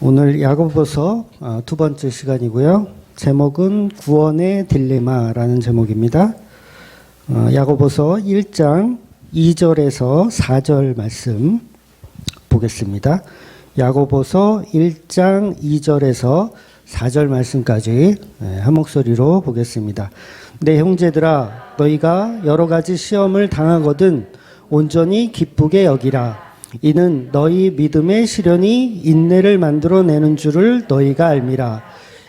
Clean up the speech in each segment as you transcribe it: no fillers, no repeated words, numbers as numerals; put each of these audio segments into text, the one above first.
오늘 야고보서 두 번째 시간이고요. 제목은 구원의 딜레마라는 제목입니다. 야고보서 1장 2절에서 4절 말씀 보겠습니다. 야고보서 1장 2절에서 4절 말씀까지 한 목소리로 보겠습니다. 내 형제들아, 너희가 여러 가지 시험을 당하거든 온전히 기쁘게 여기라. 이는 너희 믿음의 시련이 인내를 만들어내는 줄을 너희가 알미라.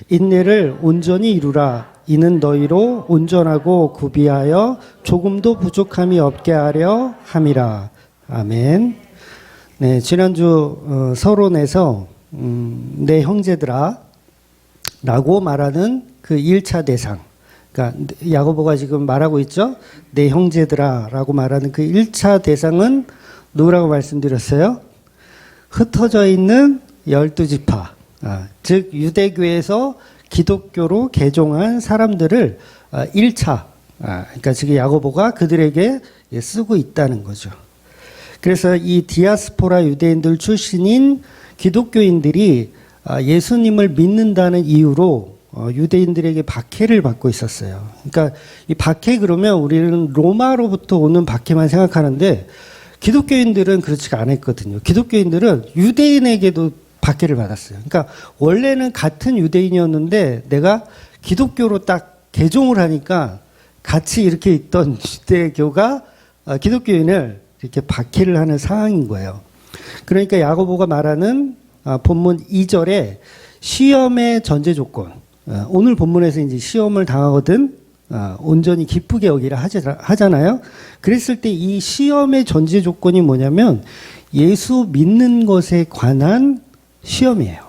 인내를 온전히 이루라. 이는 너희로 온전하고 구비하여 조금도 부족함이 없게 하려 함이라. 아멘. 네, 지난주 서론에서 내 형제들아 라고 말하는 그 1차 대상, 그러니까 야고보가 지금 말하고 있죠. 내 형제들아 라고 말하는 그 1차 대상은 누구라고 말씀드렸어요? 흩어져 있는 12지파, 즉 유대교에서 기독교로 개종한 사람들을 1차, 그러니까 지금 야고보가 그들에게 쓰고 있다는 거죠. 그래서 이 디아스포라 유대인들 출신인 기독교인들이 예수님을 믿는다는 이유로 유대인들에게 박해를 받고 있었어요. 그러니까 이 박해 그러면 우리는 로마로부터 오는 박해만 생각하는데 기독교인들은 그렇지가 않았거든요. 기독교인들은 유대인에게도 박해를 받았어요. 그러니까 원래는 같은 유대인이었는데 내가 기독교로 딱 개종을 하니까 같이 이렇게 있던 유대교가 기독교인을 이렇게 박해를 하는 상황인 거예요. 그러니까 야고보가 말하는 본문 2절에 시험의 전제 조건, 오늘 본문에서 이제 시험을 당하거든 온전히 기쁘게 여기라 하잖아요. 그랬을 때 이 시험의 전제 조건이 뭐냐면 예수 믿는 것에 관한 시험이에요.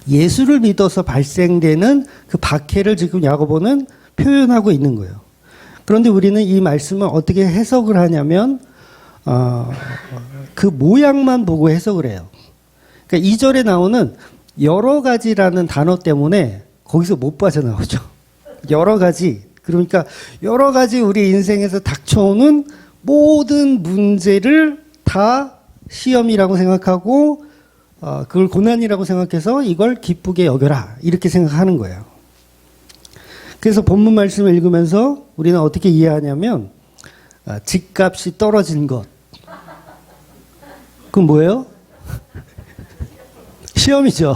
예수를 믿어서 발생되는 그 박해를 지금 야고보는 표현하고 있는 거예요. 그런데 우리는 이 말씀을 어떻게 해석을 하냐면 그 모양만 보고 해석을 해요. 그러니까 2절에 나오는 여러 가지라는 단어 때문에 거기서 못 빠져나오죠. 여러 가지, 그러니까 여러 가지 우리 인생에서 닥쳐오는 모든 문제를 다 시험이라고 생각하고 그걸 고난이라고 생각해서 이걸 기쁘게 여겨라 이렇게 생각하는 거예요. 그래서 본문 말씀을 읽으면서 우리는 어떻게 이해하냐면 집값이 떨어진 것, 그건 뭐예요? 시험이죠.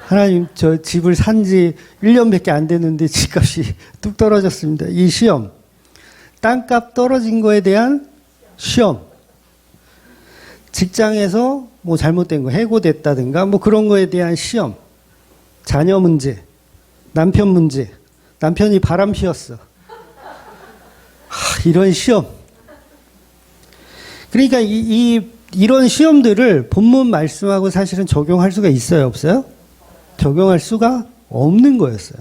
하나님, 저 집을 산 지 1년밖에 안 됐는데 집값이 뚝 떨어졌습니다. 이 시험. 땅값 떨어진 거에 대한 시험. 직장에서 뭐 잘못된 거, 해고됐다든가 뭐 그런 거에 대한 시험. 자녀 문제, 남편 문제, 남편이 바람 피웠어. 이런 시험. 그러니까 이런 시험들을 본문 말씀하고 사실은 적용할 수가 있어요, 없어요? 적용할 수가 없는 거였어요.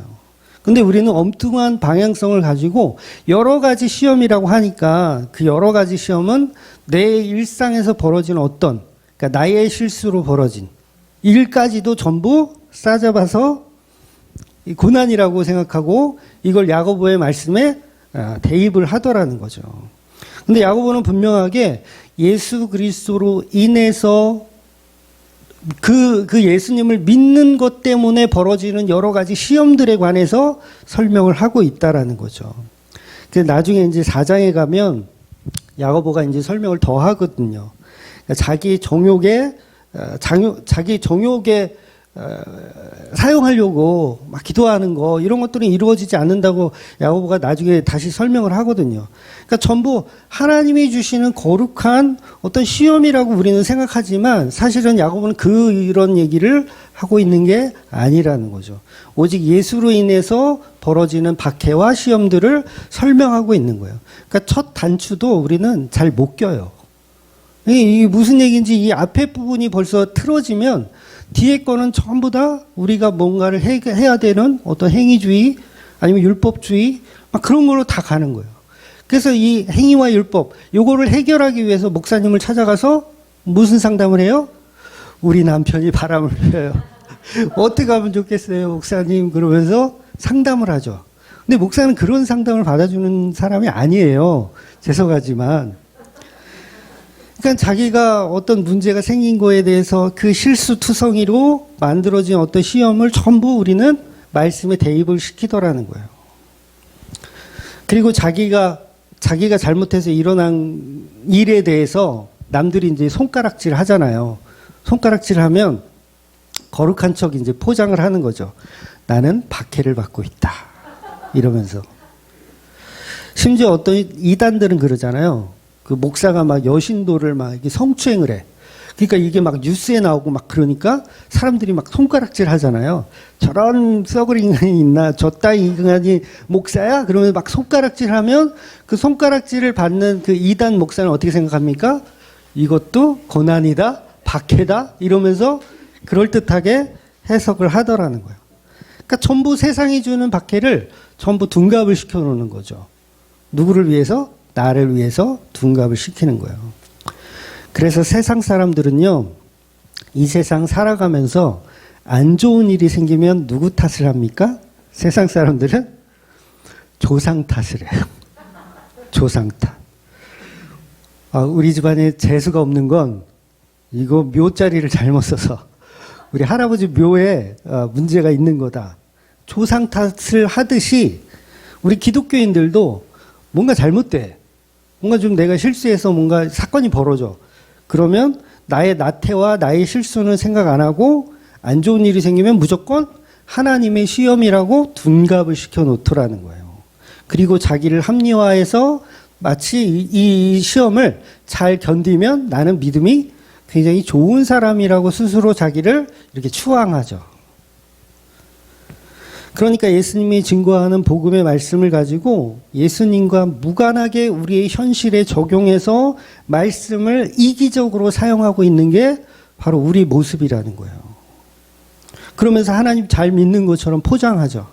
근데 우리는 엉뚱한 방향성을 가지고 여러 가지 시험이라고 하니까 그 여러 가지 시험은 내 일상에서 벌어진 어떤, 그러니까 나의 실수로 벌어진 일까지도 전부 싸잡아서 고난이라고 생각하고 이걸 야고보의 말씀에 대입을 하더라는 거죠. 근데 야고보는 분명하게 예수 그리스도로 인해서 그 예수님을 믿는 것 때문에 벌어지는 여러 가지 시험들에 관해서 설명을 하고 있다라는 거죠. 그래서 나중에 이제 4장에 가면 야고보가 이제 설명을 더 하거든요. 그러니까 자기 정욕에 사용하려고 막 기도하는 거 이런 것들은 이루어지지 않는다고 야고보가 나중에 다시 설명을 하거든요. 그러니까 전부 하나님이 주시는 거룩한 어떤 시험이라고 우리는 생각하지만 사실은 야고보는 이런 얘기를 하고 있는 게 아니라는 거죠. 오직 예수로 인해서 벌어지는 박해와 시험들을 설명하고 있는 거예요. 그러니까 첫 단추도 우리는 잘 못 껴요. 이게 무슨 얘기인지 이 앞에 부분이 벌써 틀어지면 뒤에 거는 전부 다 우리가 뭔가를 해야 되는 어떤 행위주의 아니면 율법주의 막 그런 걸로 다 가는 거예요. 그래서 이 행위와 율법 요거를 해결하기 위해서 목사님을 찾아가서 무슨 상담을 해요? 우리 남편이 바람을 펴요. 어떻게 하면 좋겠어요, 목사님? 그러면서 상담을 하죠. 근데 목사는 그런 상담을 받아주는 사람이 아니에요. 죄송하지만. 그러니까 자기가 어떤 문제가 생긴 거에 대해서 그 실수투성이로 만들어진 어떤 시험을 전부 우리는 말씀에 대입을 시키더라는 거예요. 그리고 자기가 잘못해서 일어난 일에 대해서 남들이 이제 손가락질 하잖아요. 손가락질 하면 거룩한 척 이제 포장을 하는 거죠. 나는 박해를 받고 있다. 이러면서. 심지어 어떤 이단들은 그러잖아요. 그 목사가 막 여신도를 막 이렇게 성추행을 해. 그러니까 이게 막 뉴스에 나오고 막 그러니까 사람들이 막 손가락질 하잖아요. 저런 썩을 인간이 있나? 저 따위 인간이 목사야? 그러면 막 손가락질 하면 그 손가락질을 받는 그 이단 목사는 어떻게 생각합니까? 이것도 고난이다, 박해다 이러면서 그럴듯하게 해석을 하더라는 거예요. 그러니까 전부 세상이 주는 박해를 전부 둔갑을 시켜놓는 거죠. 누구를 위해서? 나를 위해서 둔갑을 시키는 거예요. 그래서 세상 사람들은요, 이 세상 살아가면서 안 좋은 일이 생기면 누구 탓을 합니까? 세상 사람들은 조상 탓을 해요. 조상 탓. 우리 집안에 재수가 없는 건 이거 묘자리를 잘못 써서 우리 할아버지 묘에 문제가 있는 거다. 조상 탓을 하듯이 우리 기독교인들도 뭔가 잘못돼. 뭔가 좀 내가 실수해서 뭔가 사건이 벌어져. 그러면 나의 나태와 나의 실수는 생각 안 하고 안 좋은 일이 생기면 무조건 하나님의 시험이라고 둔갑을 시켜놓더라는 거예요. 그리고 자기를 합리화해서 마치 이 시험을 잘 견디면 나는 믿음이 굉장히 좋은 사람이라고 스스로 자기를 이렇게 추앙하죠. 그러니까 예수님이 증거하는 복음의 말씀을 가지고 예수님과 무관하게 우리의 현실에 적용해서 말씀을 이기적으로 사용하고 있는 게 바로 우리 모습이라는 거예요. 그러면서 하나님 잘 믿는 것처럼 포장하죠.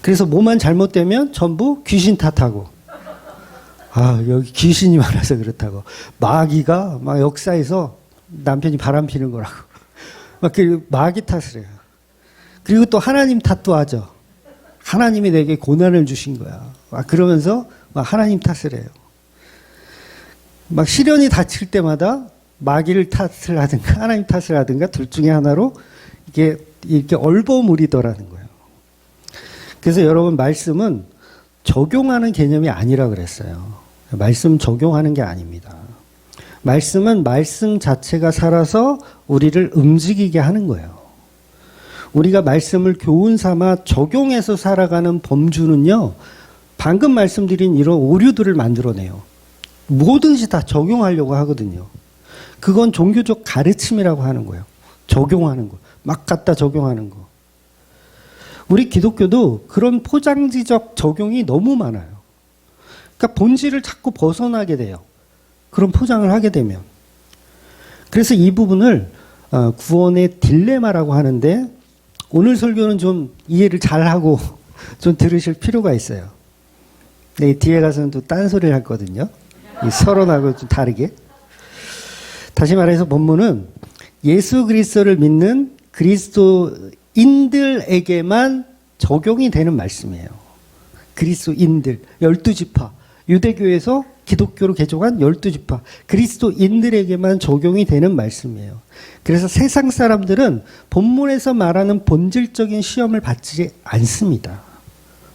그래서 뭐만 잘못되면 전부 귀신 탓하고, 여기 귀신이 많아서 그렇다고, 마귀가 막 역사에서 남편이 바람 피는 거라고 막 그 마귀 탓을 해요. 그리고 또 하나님 탓도 하죠. 하나님이 내게 고난을 주신 거야. 막 그러면서 막 하나님 탓을 해요. 막 시련이 닥칠 때마다 마귀를 탓을 하든가 하나님 탓을 하든가 둘 중에 하나로 이게 이렇게 얼버무리더라는 거예요. 그래서 여러분, 말씀은 적용하는 개념이 아니라 그랬어요. 말씀 적용하는 게 아닙니다. 말씀은 말씀 자체가 살아서 우리를 움직이게 하는 거예요. 우리가 말씀을 교훈 삼아 적용해서 살아가는 범주는요, 방금 말씀드린 이런 오류들을 만들어내요. 뭐든지 다 적용하려고 하거든요. 그건 종교적 가르침이라고 하는 거예요. 적용하는 거. 막 갖다 적용하는 거. 우리 기독교도 그런 포장지적 적용이 너무 많아요. 그러니까 본질을 자꾸 벗어나게 돼요. 그런 포장을 하게 되면. 그래서 이 부분을 구원의 딜레마라고 하는데, 오늘 설교는 좀 이해를 잘하고 좀 들으실 필요가 있어요. 네, 뒤에 가서는 또 딴소리를 하거든요. 서론하고 좀 다르게. 다시 말해서 본문은 예수 그리스도를 믿는 그리스도인들에게만 적용이 되는 말씀이에요. 그리스도인들, 12지파. 유대교에서 기독교로 개종한 12지파. 그리스도인들에게만 적용이 되는 말씀이에요. 그래서 세상 사람들은 본문에서 말하는 본질적인 시험을 받지 않습니다.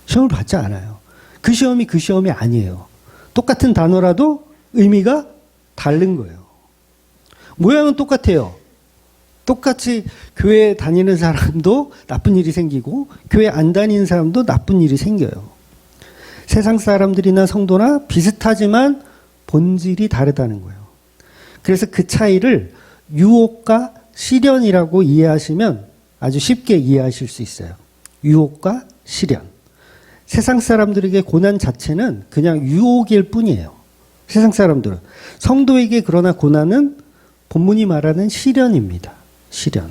시험을 받지 않아요. 그 시험이 그 시험이 아니에요. 똑같은 단어라도 의미가 다른 거예요. 모양은 똑같아요. 똑같이 교회 다니는 사람도 나쁜 일이 생기고 교회 안 다니는 사람도 나쁜 일이 생겨요. 세상 사람들이나 성도나 비슷하지만 본질이 다르다는 거예요. 그래서 그 차이를 유혹과 시련이라고 이해하시면 아주 쉽게 이해하실 수 있어요. 유혹과 시련. 세상 사람들에게 고난 자체는 그냥 유혹일 뿐이에요. 세상 사람들은. 성도에게 그러나 고난은 본문이 말하는 시련입니다. 시련.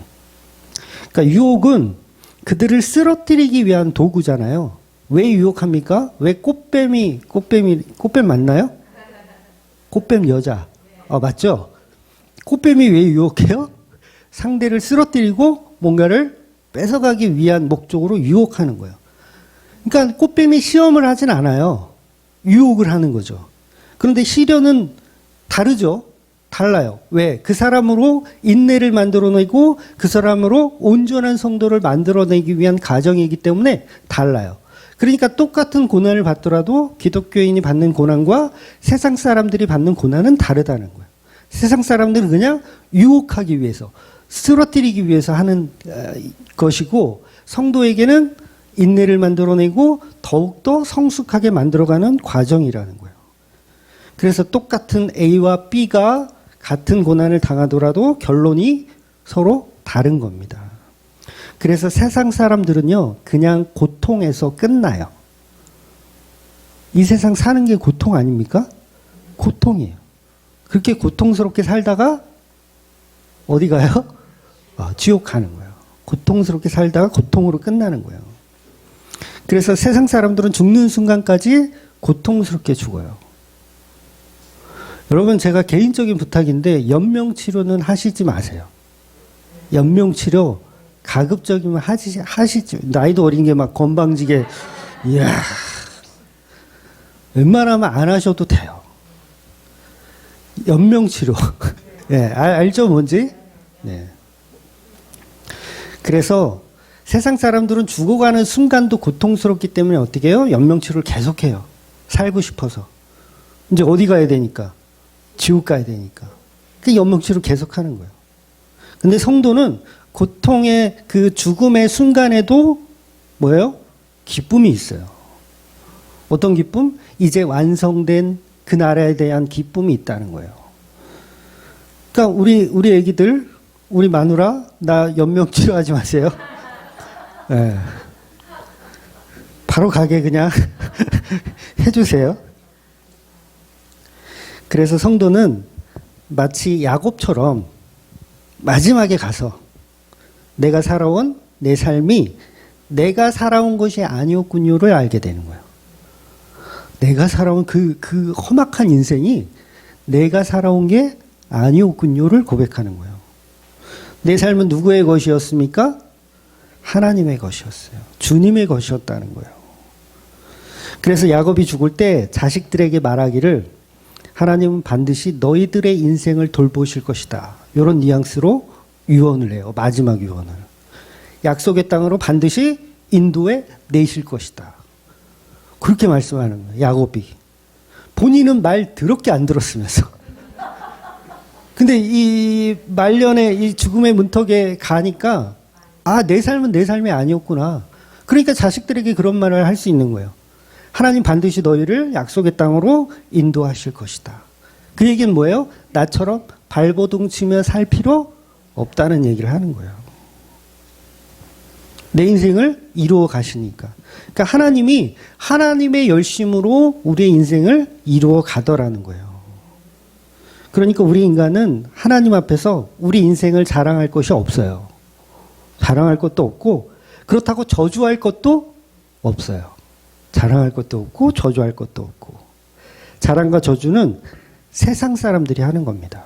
그러니까 유혹은 그들을 쓰러뜨리기 위한 도구잖아요. 왜 유혹합니까? 왜 꽃뱀 맞나요? 꽃뱀 여자. 맞죠? 꽃뱀이 왜 유혹해요? 상대를 쓰러뜨리고 뭔가를 뺏어가기 위한 목적으로 유혹하는 거예요. 그러니까 꽃뱀이 시험을 하진 않아요. 유혹을 하는 거죠. 그런데 시련은 다르죠? 달라요. 왜? 그 사람으로 인내를 만들어내고 그 사람으로 온전한 성도를 만들어내기 위한 과정이기 때문에 달라요. 그러니까 똑같은 고난을 받더라도 기독교인이 받는 고난과 세상 사람들이 받는 고난은 다르다는 거예요. 세상 사람들은 그냥 유혹하기 위해서, 쓰러뜨리기 위해서 하는 것이고, 성도에게는 인내를 만들어내고 더욱더 성숙하게 만들어가는 과정이라는 거예요. 그래서 똑같은 A와 B가 같은 고난을 당하더라도 결론이 서로 다른 겁니다. 그래서 세상 사람들은요, 그냥 고통에서 끝나요. 이 세상 사는 게 고통 아닙니까? 고통이에요. 그렇게 고통스럽게 살다가 어디 가요? 지옥 가는 거예요. 고통스럽게 살다가 고통으로 끝나는 거예요. 그래서 세상 사람들은 죽는 순간까지 고통스럽게 죽어요. 여러분, 제가 개인적인 부탁인데 연명치료는 하시지 마세요. 연명치료 가급적이면 하시지. 나이도 어린 게 막 건방지게, 이야, 웬만하면 안 하셔도 돼요. 연명치료. 예, 알죠, 뭔지? 네. 그래서 세상 사람들은 죽어가는 순간도 고통스럽기 때문에 어떻게 해요? 연명치료를 계속해요. 살고 싶어서. 이제 어디 가야 되니까? 지옥 가야 되니까. 그 연명치료를 계속하는 거예요. 근데 성도는 고통의 그 죽음의 순간에도 뭐예요? 기쁨이 있어요. 어떤 기쁨? 이제 완성된 그 나라에 대한 기쁨이 있다는 거예요. 그러니까 우리 애기들, 우리 마누라, 나 연명치료하지 마세요. 네. 바로 가게 그냥 해주세요. 그래서 성도는 마치 야곱처럼 마지막에 가서 내가 살아온 내 삶이 내가 살아온 것이 아니었군요를 알게 되는 거예요. 내가 살아온 그 험악한 인생이 내가 살아온 게 아니었군요를 고백하는 거예요. 내 삶은 누구의 것이었습니까? 하나님의 것이었어요. 주님의 것이었다는 거예요. 그래서 야곱이 죽을 때 자식들에게 말하기를 하나님은 반드시 너희들의 인생을 돌보실 것이다. 이런 뉘앙스로 유언을 해요. 마지막 유언을. 약속의 땅으로 반드시 인도해 내실 것이다. 그렇게 말씀하는 거예요. 야곱이. 본인은 말 더럽게 안 들었으면서. 근데 이 말년에 이 죽음의 문턱에 가니까 내 삶은 내 삶이 아니었구나. 그러니까 자식들에게 그런 말을 할 수 있는 거예요. 하나님 반드시 너희를 약속의 땅으로 인도하실 것이다. 그 얘기는 뭐예요? 나처럼 발버둥 치며 살 필요 없다는 얘기를 하는 거예요. 내 인생을 이루어 가시니까. 그러니까 하나님이 하나님의 열심으로 우리의 인생을 이루어 가더라는 거예요. 그러니까 우리 인간은 하나님 앞에서 우리 인생을 자랑할 것이 없어요. 자랑할 것도 없고 그렇다고 저주할 것도 없어요. 자랑할 것도 없고 저주할 것도 없고. 자랑과 저주는 세상 사람들이 하는 겁니다.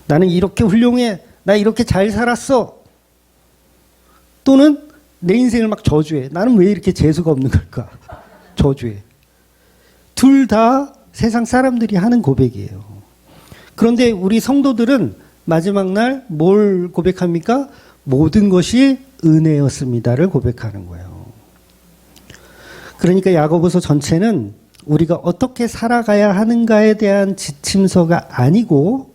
나는 이렇게 훌륭해. 나 이렇게 잘 살았어. 또는 내 인생을 막 저주해. 나는 왜 이렇게 재수가 없는 걸까? 저주해. 둘 다 세상 사람들이 하는 고백이에요. 그런데 우리 성도들은 마지막 날 뭘 고백합니까? 모든 것이 은혜였습니다를 고백하는 거예요. 그러니까 야고보서 전체는 우리가 어떻게 살아가야 하는가에 대한 지침서가 아니고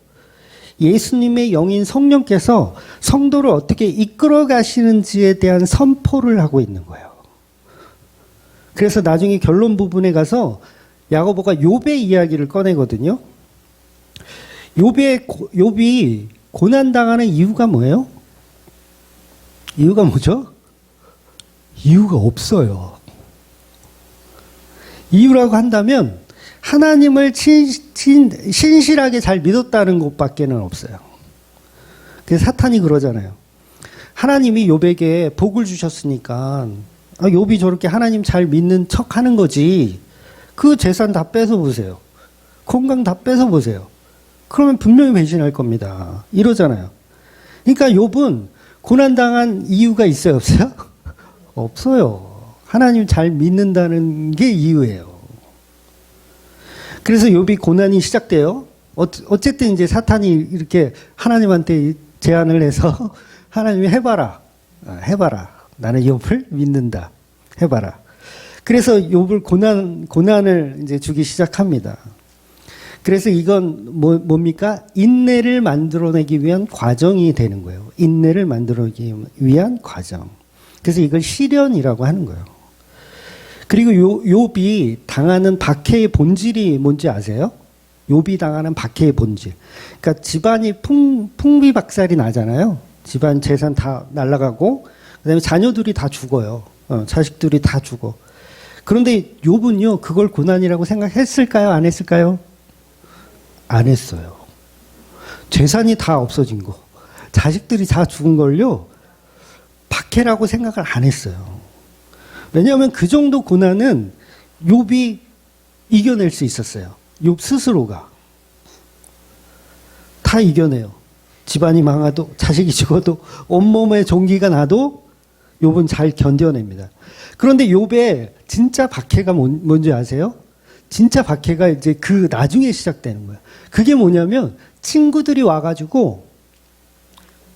예수님의 영인 성령께서 성도를 어떻게 이끌어 가시는지에 대한 선포를 하고 있는 거예요. 그래서 나중에 결론 부분에 가서 야고보가 욥의 이야기를 꺼내거든요. 욥이 고난당하는 이유가 뭐예요? 이유가 뭐죠? 이유가 없어요. 이유라고 한다면 하나님을 신실하게 잘 믿었다는 것밖에는 없어요. 그래서 사탄이 그러잖아요. 하나님이 욥에게 복을 주셨으니까 욥이 저렇게 하나님 잘 믿는 척 하는 거지. 그 재산 다 뺏어보세요. 건강 다 뺏어보세요. 그러면 분명히 배신할 겁니다. 이러잖아요. 그러니까 욥은 고난당한 이유가 있어요, 없어요? 없어요. 하나님 잘 믿는다는 게 이유예요. 그래서 욥이 고난이 시작돼요. 어쨌든 이제 사탄이 이렇게 하나님한테 제안을 해서 하나님이 해봐라. 나는 욥을 믿는다. 해봐라. 그래서 욥을 고난을 이제 주기 시작합니다. 그래서 이건 뭡니까? 인내를 만들어내기 위한 과정이 되는 거예요. 인내를 만들어내기 위한 과정. 그래서 이걸 시련이라고 하는 거예요. 그리고 욥이 당하는 박해의 본질이 뭔지 아세요? 욥이 당하는 박해의 본질. 그러니까 집안이 풍비박살이 나잖아요. 집안 재산 다 날아가고, 그다음에 자녀들이 다 죽어요. 자식들이 다 죽어. 그런데 욥은요, 그걸 고난이라고 생각했을까요? 안 했을까요? 안 했어요. 재산이 다 없어진 거, 자식들이 다 죽은 걸요, 박해라고 생각을 안 했어요. 왜냐하면 그 정도 고난은 욥이 이겨낼 수 있었어요. 욥 스스로가 다 이겨내요. 집안이 망하도, 자식이 죽어도, 온몸에 종기가 나도 욥은 잘 견뎌냅니다. 그런데 욥의 진짜 박해가 뭔지 아세요? 진짜 박해가 이제 그 나중에 시작되는 거예요. 그게 뭐냐면 친구들이 와가지고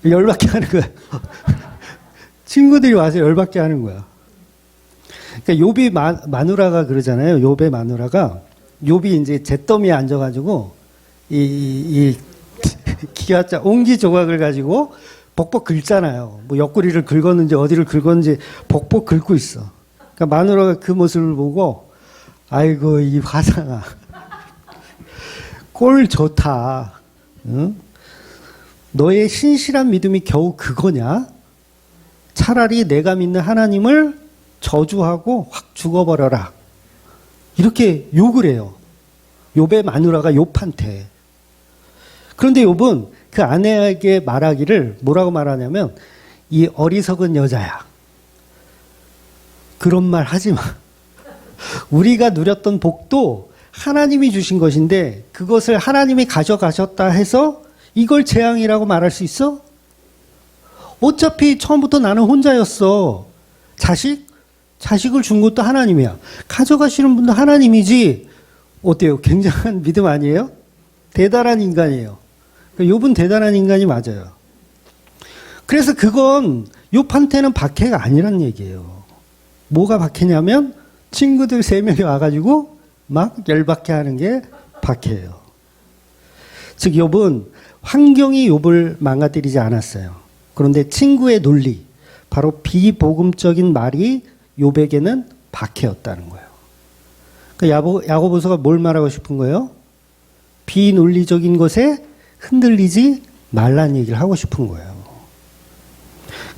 열받게 하는 거야. 친구들이 와서 열받게 하는 거야. 그러니까 욥이 마누라가 그러잖아요. 욥의 마누라가, 욥이 이제 잿더미에 앉아가지고 이 기가짜 옹기 조각을 가지고 복복 긁잖아요. 뭐 옆구리를 긁었는지 어디를 긁었는지 복복 긁고 있어. 그러니까 마누라가 그 모습을 보고, 아이고 이 화상아, 꼴 좋다. 응? 너의 신실한 믿음이 겨우 그거냐? 차라리 내가 믿는 하나님을 저주하고 확 죽어버려라. 이렇게 욕을 해요. 욥의 마누라가 욥한테. 그런데 욥은 그 아내에게 말하기를 뭐라고 말하냐면, 이 어리석은 여자야, 그런 말 하지 마. 우리가 누렸던 복도 하나님이 주신 것인데 그것을 하나님이 가져가셨다 해서 이걸 재앙이라고 말할 수 있어? 어차피 처음부터 나는 혼자였어. 자식을 준 것도 하나님이야. 가져가시는 분도 하나님이지. 어때요? 굉장한 믿음 아니에요? 대단한 인간이에요. 욥은 대단한 인간이 맞아요. 그래서 그건 욥한테는 박해가 아니란 얘기예요. 뭐가 박해냐면 친구들 3명이 와가지고 막 열받게 하는 게 박해예요. 즉 욥은 환경이 욥을 망가뜨리지 않았어요. 그런데 친구의 논리, 바로 비복음적인 말이 욥에게는 박해였다는 거예요. 그러니까 야고보서가 뭘 말하고 싶은 거예요? 비논리적인 것에 흔들리지 말라는 얘기를 하고 싶은 거예요.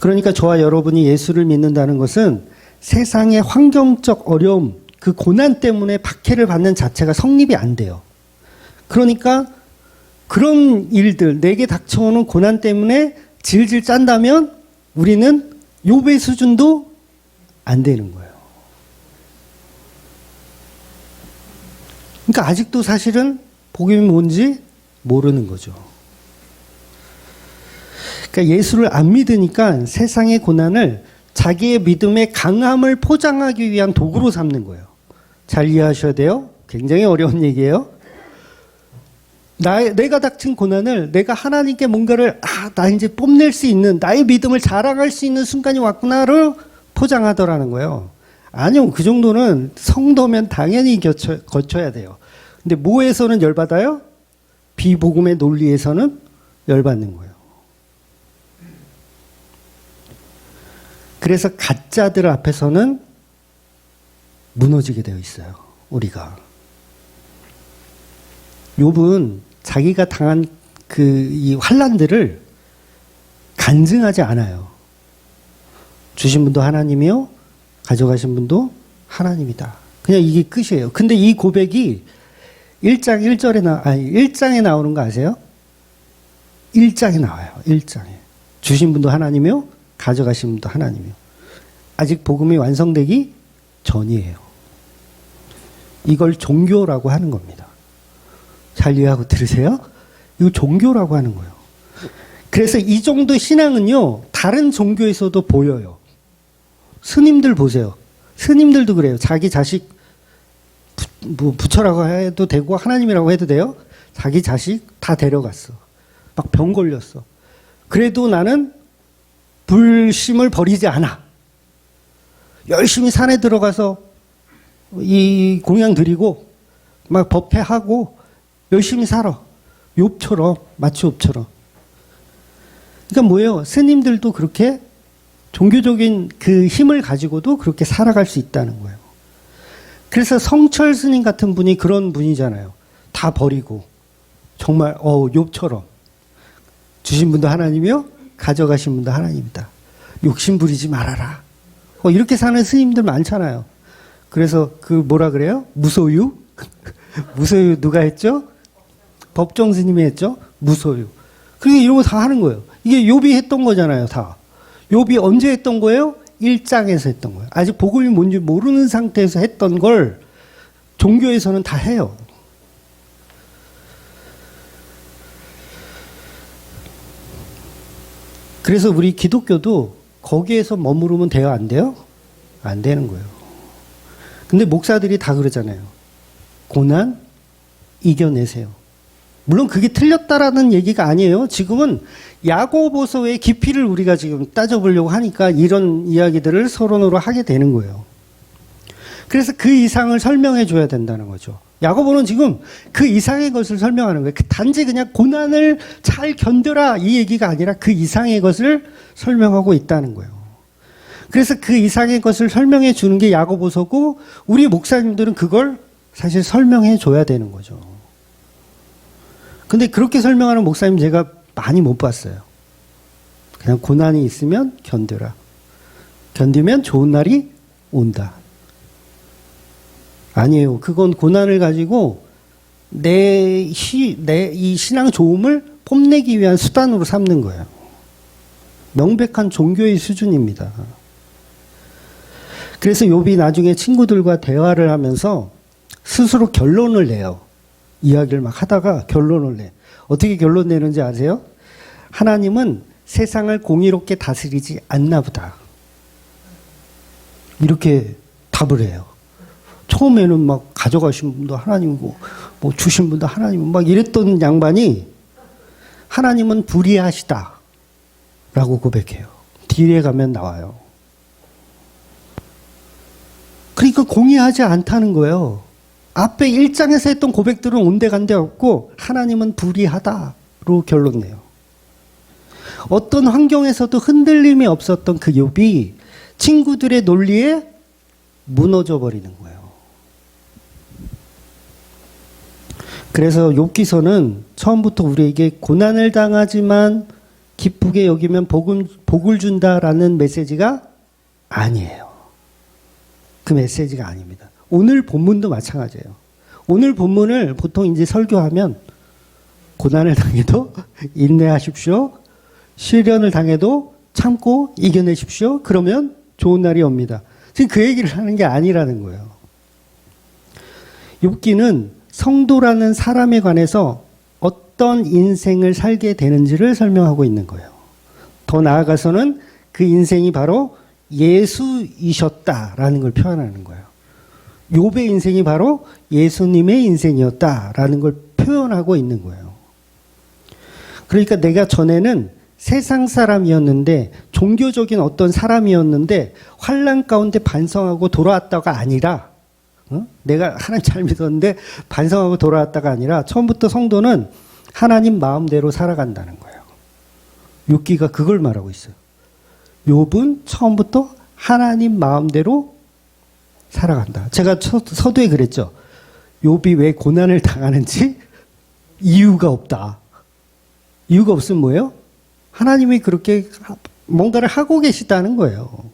그러니까 저와 여러분이 예수를 믿는다는 것은 세상의 환경적 어려움, 그 고난 때문에 박해를 받는 자체가 성립이 안 돼요. 그러니까 그런 일들, 내게 닥쳐오는 고난 때문에 질질 짠다면 우리는 욥의 수준도 안 되는 거예요. 그러니까 아직도 사실은 복음이 뭔지 모르는 거죠. 그러니까 예수를 안 믿으니까 세상의 고난을 자기의 믿음의 강함을 포장하기 위한 도구로 삼는 거예요. 잘 이해하셔야 돼요. 굉장히 어려운 얘기예요. 내가 닥친 고난을 내가 하나님께 뭔가를 나 이제 뽐낼 수 있는, 나의 믿음을 자랑할 수 있는 순간이 왔구나를 포장하더라는 거예요. 아니요, 그 정도는 성도면 당연히 거쳐야 돼요. 근데 뭐에서는 열받아요? 비복음의 논리에서는 열받는 거예요. 그래서 가짜들 앞에서는 무너지게 되어 있어요, 우리가. 욥은 자기가 당한 이 환난들을 간증하지 않아요. 주신 분도 하나님이요, 가져가신 분도 하나님이다. 그냥 이게 끝이에요. 근데 이 고백이 1장에 나오는 거 아세요? 1장에 나와요. 1장에. 주신 분도 하나님이요, 가져가신 분도 하나님이요. 아직 복음이 완성되기 전이에요. 이걸 종교라고 하는 겁니다. 잘 이해하고 들으세요? 이거 종교라고 하는 거예요. 그래서 이 정도 신앙은요, 다른 종교에서도 보여요. 스님들 보세요. 스님들도 그래요. 자기 자식 부처라고 해도 되고 하나님이라고 해도 돼요. 자기 자식 다 데려갔어. 막 병 걸렸어. 그래도 나는 불심을 버리지 않아. 열심히 산에 들어가서 이 공양 드리고 막 법회하고 열심히 살아. 욥처럼, 마치 욥처럼. 그러니까 뭐예요? 스님들도 그렇게 종교적인 그 힘을 가지고도 그렇게 살아갈 수 있다는 거예요. 그래서 성철 스님 같은 분이 그런 분이잖아요. 다 버리고 정말 욥처럼 주신 분도 하나님이요, 가져가신 분도 하나님이다. 욕심 부리지 말아라. 이렇게 사는 스님들 많잖아요. 그래서 그 뭐라 그래요? 무소유? 무소유 누가 했죠? 법정 스님이 했죠? 무소유. 그러니까 이런 거 다 하는 거예요. 이게 욥이 했던 거잖아요, 다. 욥이 언제 했던 거예요? 1장에서 했던 거예요. 아직 복음이 뭔지 모르는 상태에서 했던 걸 종교에서는 다 해요. 그래서 우리 기독교도 거기에서 머무르면 돼요, 안 돼요? 안 되는 거예요. 근데 목사들이 다 그러잖아요. 고난 이겨내세요. 물론 그게 틀렸다라는 얘기가 아니에요. 지금은 야고보서의 깊이를 우리가 지금 따져보려고 하니까 이런 이야기들을 서론으로 하게 되는 거예요. 그래서 그 이상을 설명해 줘야 된다는 거죠. 야고보는 지금 그 이상의 것을 설명하는 거예요. 단지 그냥 고난을 잘 견뎌라 이 얘기가 아니라 그 이상의 것을 설명하고 있다는 거예요. 그래서 그 이상의 것을 설명해 주는 게 야고보서고 우리 목사님들은 그걸 사실 설명해 줘야 되는 거죠. 근데 그렇게 설명하는 목사님 제가 많이 못 봤어요. 그냥 고난이 있으면 견뎌라. 견디면 좋은 날이 온다. 아니에요. 그건 고난을 가지고 내 이 신앙 좋음을 뽐내기 위한 수단으로 삼는 거예요. 명백한 종교의 수준입니다. 그래서 욥이 나중에 친구들과 대화를 하면서 스스로 결론을 내요. 이야기를 막 하다가 결론을 내. 어떻게 결론 내는지 아세요? 하나님은 세상을 공의롭게 다스리지 않나 보다. 이렇게 답을 해요. 처음에는 막 가져가신 분도 하나님이고 뭐 주신 분도 하나님이고 막 이랬던 양반이 하나님은 불의하시다 라고 고백해요. 뒤에 가면 나와요. 그러니까 공의하지 않다는 거예요. 앞에 1장에서 했던 고백들은 온데간데 없고 하나님은 불의하다로 결론 내요. 어떤 환경에서도 흔들림이 없었던 그 욥이 친구들의 논리에 무너져 버리는 거예요. 그래서 욥기서는 처음부터 우리에게 고난을 당하지만 기쁘게 여기면 복을 준다라는 메시지가 아니에요. 그 메시지가 아닙니다. 오늘 본문도 마찬가지예요. 오늘 본문을 보통 이제 설교하면 고난을 당해도 인내하십시오. 시련을 당해도 참고 이겨내십시오. 그러면 좋은 날이 옵니다. 지금 그 얘기를 하는 게 아니라는 거예요. 욥기는 성도라는 사람에 관해서 어떤 인생을 살게 되는지를 설명하고 있는 거예요. 더 나아가서는 그 인생이 바로 예수이셨다라는 걸 표현하는 거예요. 욥의 인생이 바로 예수님의 인생이었다라는 걸 표현하고 있는 거예요. 그러니까 내가 전에는 세상 사람이었는데 종교적인 어떤 사람이었는데 환난 가운데 반성하고 돌아왔다가 아니라 내가 하나님 잘 믿었는데 반성하고 돌아왔다가 아니라 처음부터 성도는 하나님 마음대로 살아간다는 거예요. 욥기가 그걸 말하고 있어요. 욥은 처음부터 하나님 마음대로 살아간다. 제가 서두에 그랬죠. 욥이 왜 고난을 당하는지 이유가 없다. 이유가 없으면 뭐예요? 하나님이 그렇게 뭔가를 하고 계시다는 거예요.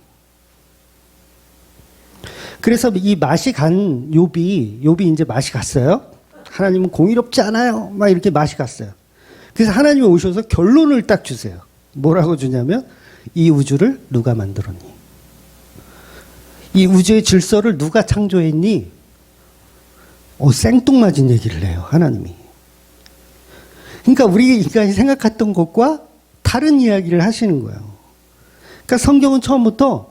그래서 이 맛이 간 욥이 이제 맛이 갔어요. 하나님은 공의롭지 않아요. 막 이렇게 맛이 갔어요. 그래서 하나님이 오셔서 결론을 딱 주세요. 뭐라고 주냐면 이 우주를 누가 만들었니? 이 우주의 질서를 누가 창조했니? 생뚱맞은 얘기를 해요. 하나님이. 그러니까 우리 인간이 생각했던 것과 다른 이야기를 하시는 거예요. 그러니까 성경은 처음부터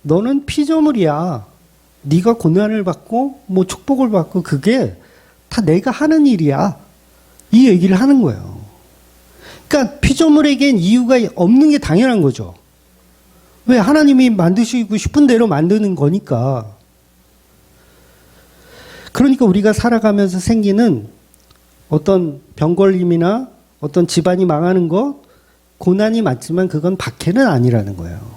너는 피조물이야. 네가 고난을 받고 뭐 축복을 받고 그게 다 내가 하는 일이야. 이 얘기를 하는 거예요. 그러니까 피조물에겐 이유가 없는 게 당연한 거죠. 왜? 하나님이 만드시고 싶은 대로 만드는 거니까. 그러니까 우리가 살아가면서 생기는 어떤 병걸림이나 어떤 집안이 망하는 것, 고난이 맞지만 그건 박해는 아니라는 거예요.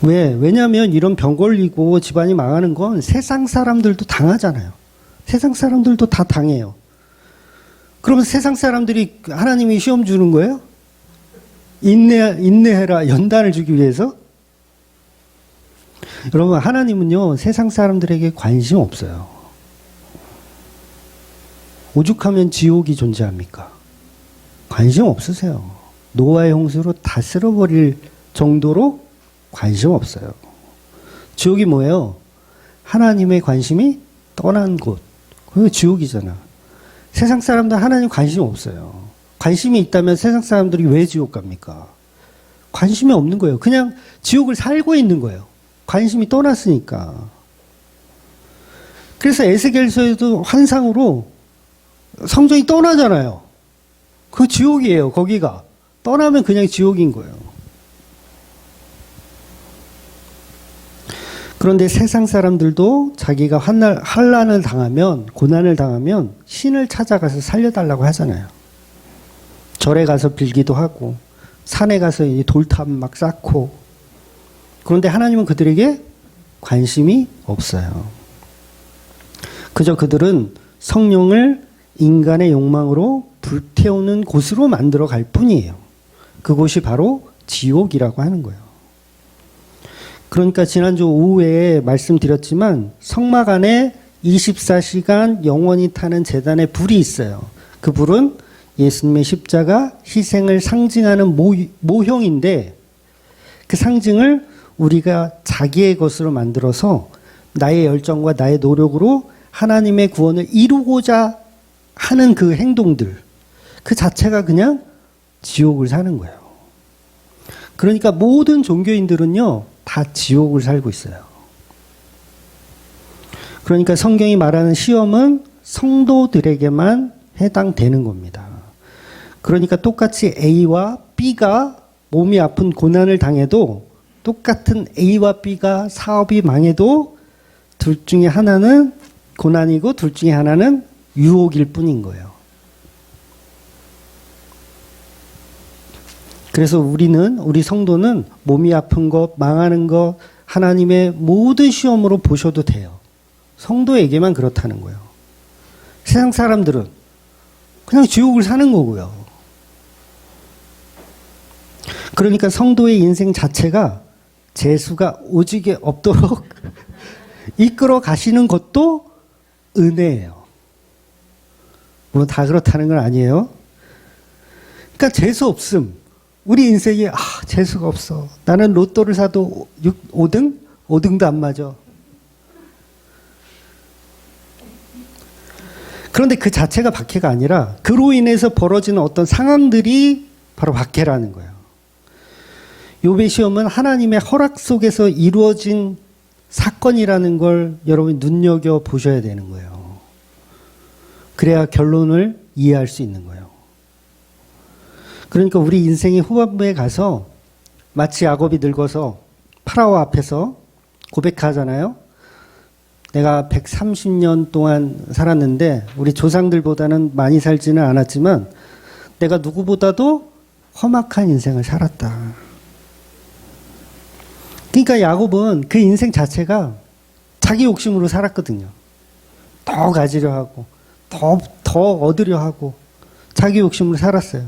왜? 왜냐하면 이런 병 걸리고 집안이 망하는 건 세상 사람들도 당하잖아요. 세상 사람들도 다 당해요. 그러면 세상 사람들이 하나님이 시험 주는 거예요? 인내해라, 연단을 주기 위해서? 여러분, 하나님은요, 세상 사람들에게 관심 없어요. 오죽하면 지옥이 존재합니까? 관심 없으세요. 노아의 홍수로 다 쓸어버릴 정도로 관심 없어요. 지옥이 뭐예요? 하나님의 관심이 떠난 곳. 그게 지옥이잖아. 세상 사람들 하나님 관심 없어요. 관심이 있다면 세상 사람들이 왜 지옥 갑니까? 관심이 없는 거예요. 그냥 지옥을 살고 있는 거예요. 관심이 떠났으니까. 그래서 에스겔서에도 환상으로 성전이 떠나잖아요. 그 지옥이에요, 거기가. 떠나면 그냥 지옥인 거예요. 그런데 세상 사람들도 자기가 환난을 당하면, 고난을 당하면 신을 찾아가서 살려달라고 하잖아요. 절에 가서 빌기도 하고, 산에 가서 돌탑 막 쌓고. 그런데 하나님은 그들에게 관심이 없어요. 그저 그들은 성령을 인간의 욕망으로 불태우는 곳으로 만들어 갈 뿐이에요. 그곳이 바로 지옥이라고 하는 거예요. 그러니까 지난주 오후에 말씀드렸지만 성막 안에 24시간 영원히 타는 제단에 불이 있어요. 그 불은 예수님의 십자가 희생을 상징하는 모형인데 그 상징을 우리가 자기의 것으로 만들어서 나의 열정과 나의 노력으로 하나님의 구원을 이루고자 하는 그 행동들, 그 자체가 그냥 지옥을 사는 거예요. 그러니까 모든 종교인들은요, 다 지옥을 살고 있어요. 그러니까 성경이 말하는 시험은 성도들에게만 해당되는 겁니다. 그러니까 똑같이 A와 B가 몸이 아픈 고난을 당해도 똑같은 A와 B가 사업이 망해도 둘 중에 하나는 고난이고 둘 중에 하나는 유혹일 뿐인 거예요. 그래서 우리 성도는 몸이 아픈 것, 망하는 것, 하나님의 모든 시험으로 보셔도 돼요. 성도에게만 그렇다는 거예요. 세상 사람들은 그냥 지옥을 사는 거고요. 그러니까 성도의 인생 자체가 재수가 오지게 없도록 이끌어 가시는 것도 은혜예요. 물론 다 그렇다는 건 아니에요. 그러니까 재수 없음. 우리 인생이 재수가 없어. 나는 로또를 사도 5등? 5등도 안 맞아. 그런데 그 자체가 박해가 아니라 그로 인해서 벌어지는 어떤 상황들이 바로 박해라는 거예요. 욥의 시험은 하나님의 허락 속에서 이루어진 사건이라는 걸 여러분이 눈여겨 보셔야 되는 거예요. 그래야 결론을 이해할 수 있는 거예요. 그러니까 우리 인생의 후반부에 가서 마치 야곱이 늙어서 파라오 앞에서 고백하잖아요. 내가 130년 동안 살았는데 우리 조상들보다는 많이 살지는 않았지만 내가 누구보다도 험악한 인생을 살았다. 그러니까 야곱은 그 인생 자체가 자기 욕심으로 살았거든요. 더 가지려 하고 더 얻으려 하고 자기 욕심으로 살았어요.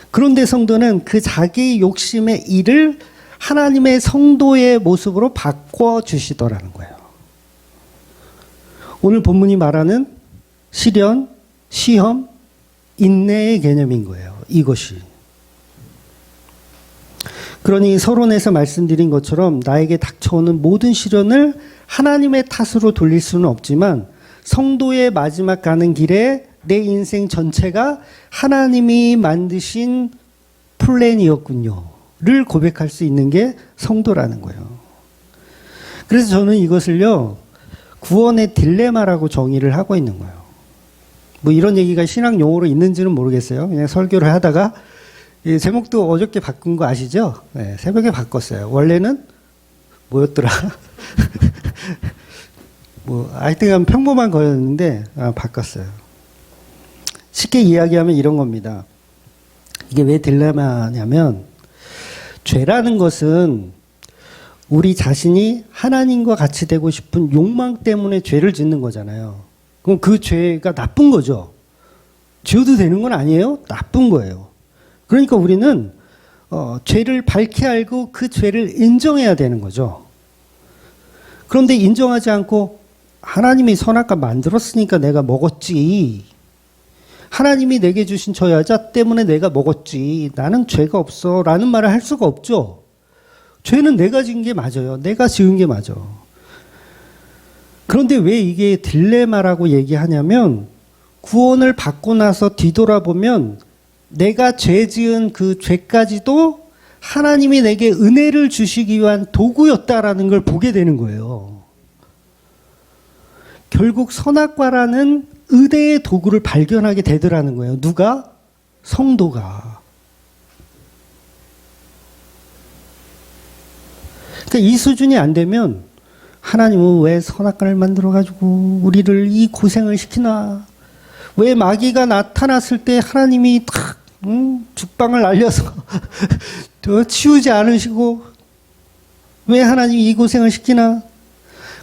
그런데 성도는 그 자기 욕심의 일을 하나님의 성도의 모습으로 바꿔주시더라는 거예요. 오늘 본문이 말하는 시련, 시험, 인내의 개념인 거예요. 이것이. 그러니 서론에서 말씀드린 것처럼 나에게 닥쳐오는 모든 시련을 하나님의 탓으로 돌릴 수는 없지만 성도의 마지막 가는 길에 내 인생 전체가 하나님이 만드신 플랜이었군요를 고백할 수 있는 게 성도라는 거예요. 그래서 저는 이것을요, 구원의 딜레마라고 정의를 하고 있는 거예요. 뭐 이런 얘기가 신학 용어로 있는지는 모르겠어요. 그냥 설교를 하다가 이 제목도 어저께 바꾼 거 아시죠? 네, 새벽에 바꿨어요. 원래는 뭐였더라? 뭐 하여튼 평범한 거였는데 바꿨어요. 쉽게 이야기하면 이런 겁니다. 이게 왜 딜레마냐면 죄라는 것은 우리 자신이 하나님과 같이 되고 싶은 욕망 때문에 죄를 짓는 거잖아요. 그럼 그 죄가 나쁜 거죠. 지어도 되는 건 아니에요. 나쁜 거예요. 그러니까 우리는 죄를 밝히 알고 그 죄를 인정해야 되는 거죠. 그런데 인정하지 않고 하나님이 선악과 만들었으니까 내가 먹었지. 하나님이 내게 주신 저 여자 때문에 내가 먹었지. 나는 죄가 없어. 라는 말을 할 수가 없죠. 죄는 내가 지은 게 맞아요. 내가 지은 게 맞아. 그런데 왜 이게 딜레마라고 얘기하냐면 구원을 받고 나서 뒤돌아보면 내가 죄 지은 그 죄까지도 하나님이 내게 은혜를 주시기 위한 도구였다라는 걸 보게 되는 거예요. 결국 선악과라는 은혜의 도구를 발견하게 되더라는 거예요. 누가? 성도가. 그러니까 이 수준이 안 되면 하나님은 왜 선악과를 만들어가지고 우리를 이 고생을 시키나? 왜 마귀가 나타났을 때 하나님이 탁 죽방을 날려서 치우지 않으시고 왜 하나님이 이 고생을 시키나?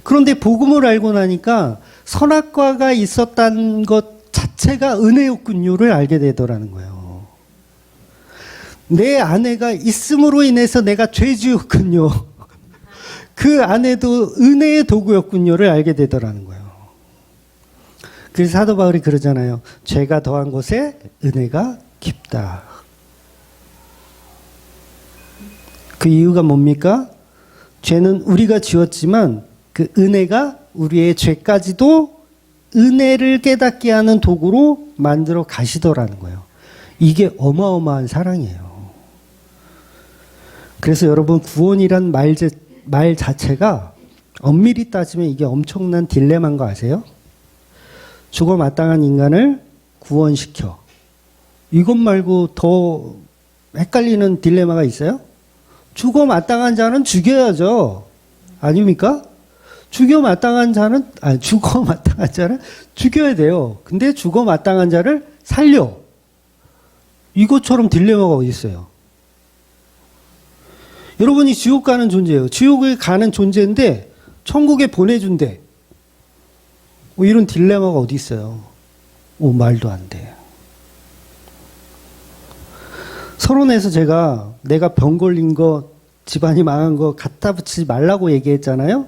그런데 복음을 알고 나니까 선악과가 있었다는 것 자체가 은혜였군요를 알게 되더라는 거예요. 내 아내가 있음으로 인해서 내가 죄 지었군요. 그 아내도 은혜의 도구였군요를 알게 되더라는 거예요. 그래서 사도 바울이 그러잖아요. 죄가 더한 곳에 은혜가 깊다. 그 이유가 뭡니까? 죄는 우리가 지었지만 그 은혜가 우리의 죄까지도 은혜를 깨닫게 하는 도구로 만들어 가시더라는 거예요. 이게 어마어마한 사랑이에요. 그래서 여러분 구원이란 말 자체가 엄밀히 따지면 이게 엄청난 딜레마인 거 아세요? 죽어 마땅한 인간을 구원시켜. 이것 말고 더 헷갈리는 딜레마가 있어요? 죽어 마땅한 자는 죽여야죠. 아닙니까? 죽어 마땅한 자는 죽여야 돼요. 근데 죽어 마땅한 자를 살려. 이것처럼 딜레마가 어디 있어요? 여러분이 지옥 가는 존재예요. 지옥에 가는 존재인데 천국에 보내준대. 이런 딜레마가 어디 있어요? 말도 안 돼. 서론에서 내가 병 걸린 거, 집안이 망한 거 갖다 붙이지 말라고 얘기했잖아요.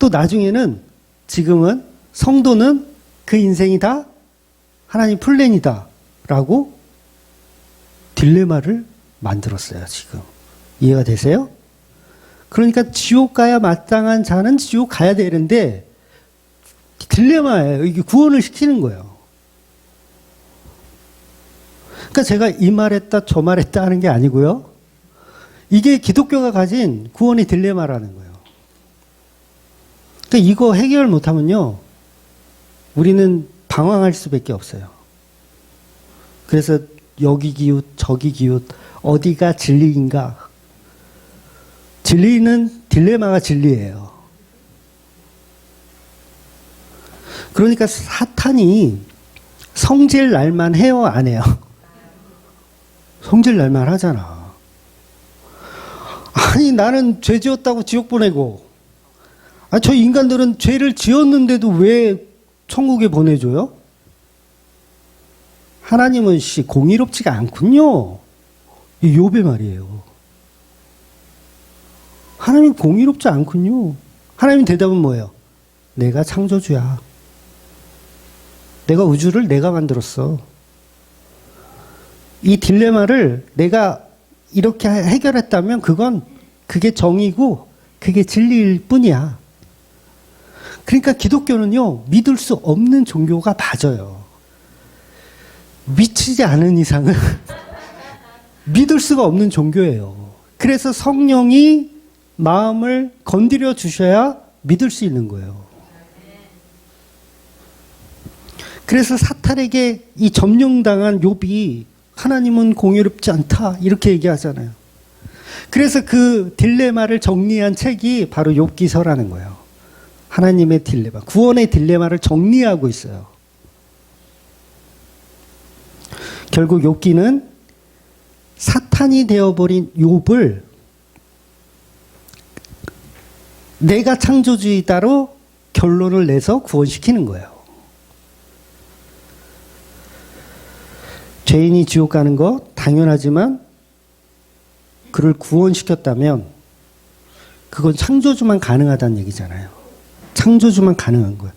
또 나중에는 지금은 성도는 그 인생이 다 하나님 플랜이다 라고 딜레마를 만들었어요. 지금 이해가 되세요? 그러니까 지옥 가야 마땅한 자는 지옥 가야 되는데 딜레마예요. 이게 구원을 시키는 거예요. 그러니까 제가 이 말했다 저 말했다 하는 게 아니고요. 이게 기독교가 가진 구원의 딜레마라는 거예요. 그러니까 이거 해결 못하면요. 우리는 방황할 수밖에 없어요. 그래서 여기 기웃 저기 기웃 어디가 진리인가. 진리는 딜레마가 진리예요. 그러니까 사탄이 성질 날만 해요, 안 해요? 성질 날만 하잖아. 아니 나는 죄 지었다고 지옥 보내고 저 인간들은 죄를 지었는데도 왜 천국에 보내줘요? 하나님은 공의롭지가 않군요. 이 욥의 말이에요. 하나님 공의롭지 않군요. 하나님 대답은 뭐예요? 내가 창조주야. 내가 우주를 내가 만들었어. 이 딜레마를 내가 이렇게 해결했다면 그게 정의고 그게 진리일 뿐이야. 그러니까 기독교는요, 믿을 수 없는 종교가 맞아요. 미치지 않은 이상은 믿을 수가 없는 종교예요. 그래서 성령이 마음을 건드려 주셔야 믿을 수 있는 거예요. 그래서 사탄에게 이 점령당한 욥이 하나님은 공의롭지 않다 이렇게 얘기하잖아요. 그래서 그 딜레마를 정리한 책이 바로 욥기서라는 거예요. 하나님의 딜레마, 구원의 딜레마를 정리하고 있어요. 결국 욥기는 사탄이 되어버린 욥을 내가 창조주의다로 결론을 내서 구원시키는 거예요. 죄인이 지옥 가는 거 당연하지만 그를 구원시켰다면 그건 창조주만 가능하다는 얘기잖아요. 창조주만 가능한 거예요.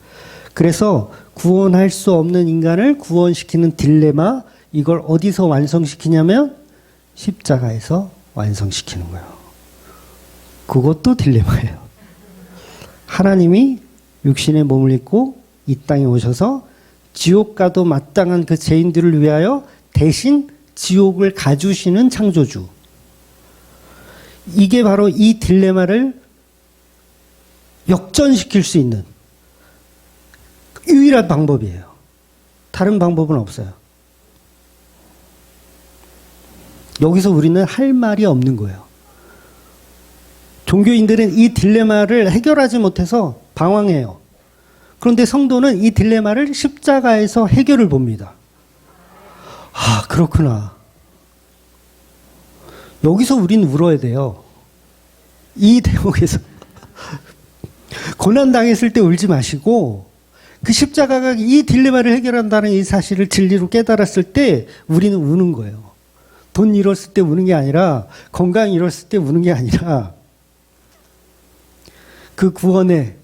그래서 구원할 수 없는 인간을 구원시키는 딜레마, 이걸 어디서 완성시키냐면 십자가에서 완성시키는 거예요. 그것도 딜레마예요. 하나님이 육신의 몸을 입고 이 땅에 오셔서 지옥 가도 마땅한 그 죄인들을 위하여 대신 지옥을 가주시는 창조주. 이게 바로 이 딜레마를 역전시킬 수 있는 유일한 방법이에요. 다른 방법은 없어요. 여기서 우리는 할 말이 없는 거예요. 종교인들은 이 딜레마를 해결하지 못해서 방황해요. 그런데 성도는 이 딜레마를 십자가에서 해결을 봅니다. 아, 그렇구나. 여기서 우린 울어야 돼요. 이 대목에서. 고난당했을 때 울지 마시고, 그 십자가가 이 딜레마를 해결한다는 이 사실을 진리로 깨달았을 때 우리는 우는 거예요. 돈 잃었을 때 우는 게 아니라, 건강 잃었을 때 우는 게 아니라, 그 구원의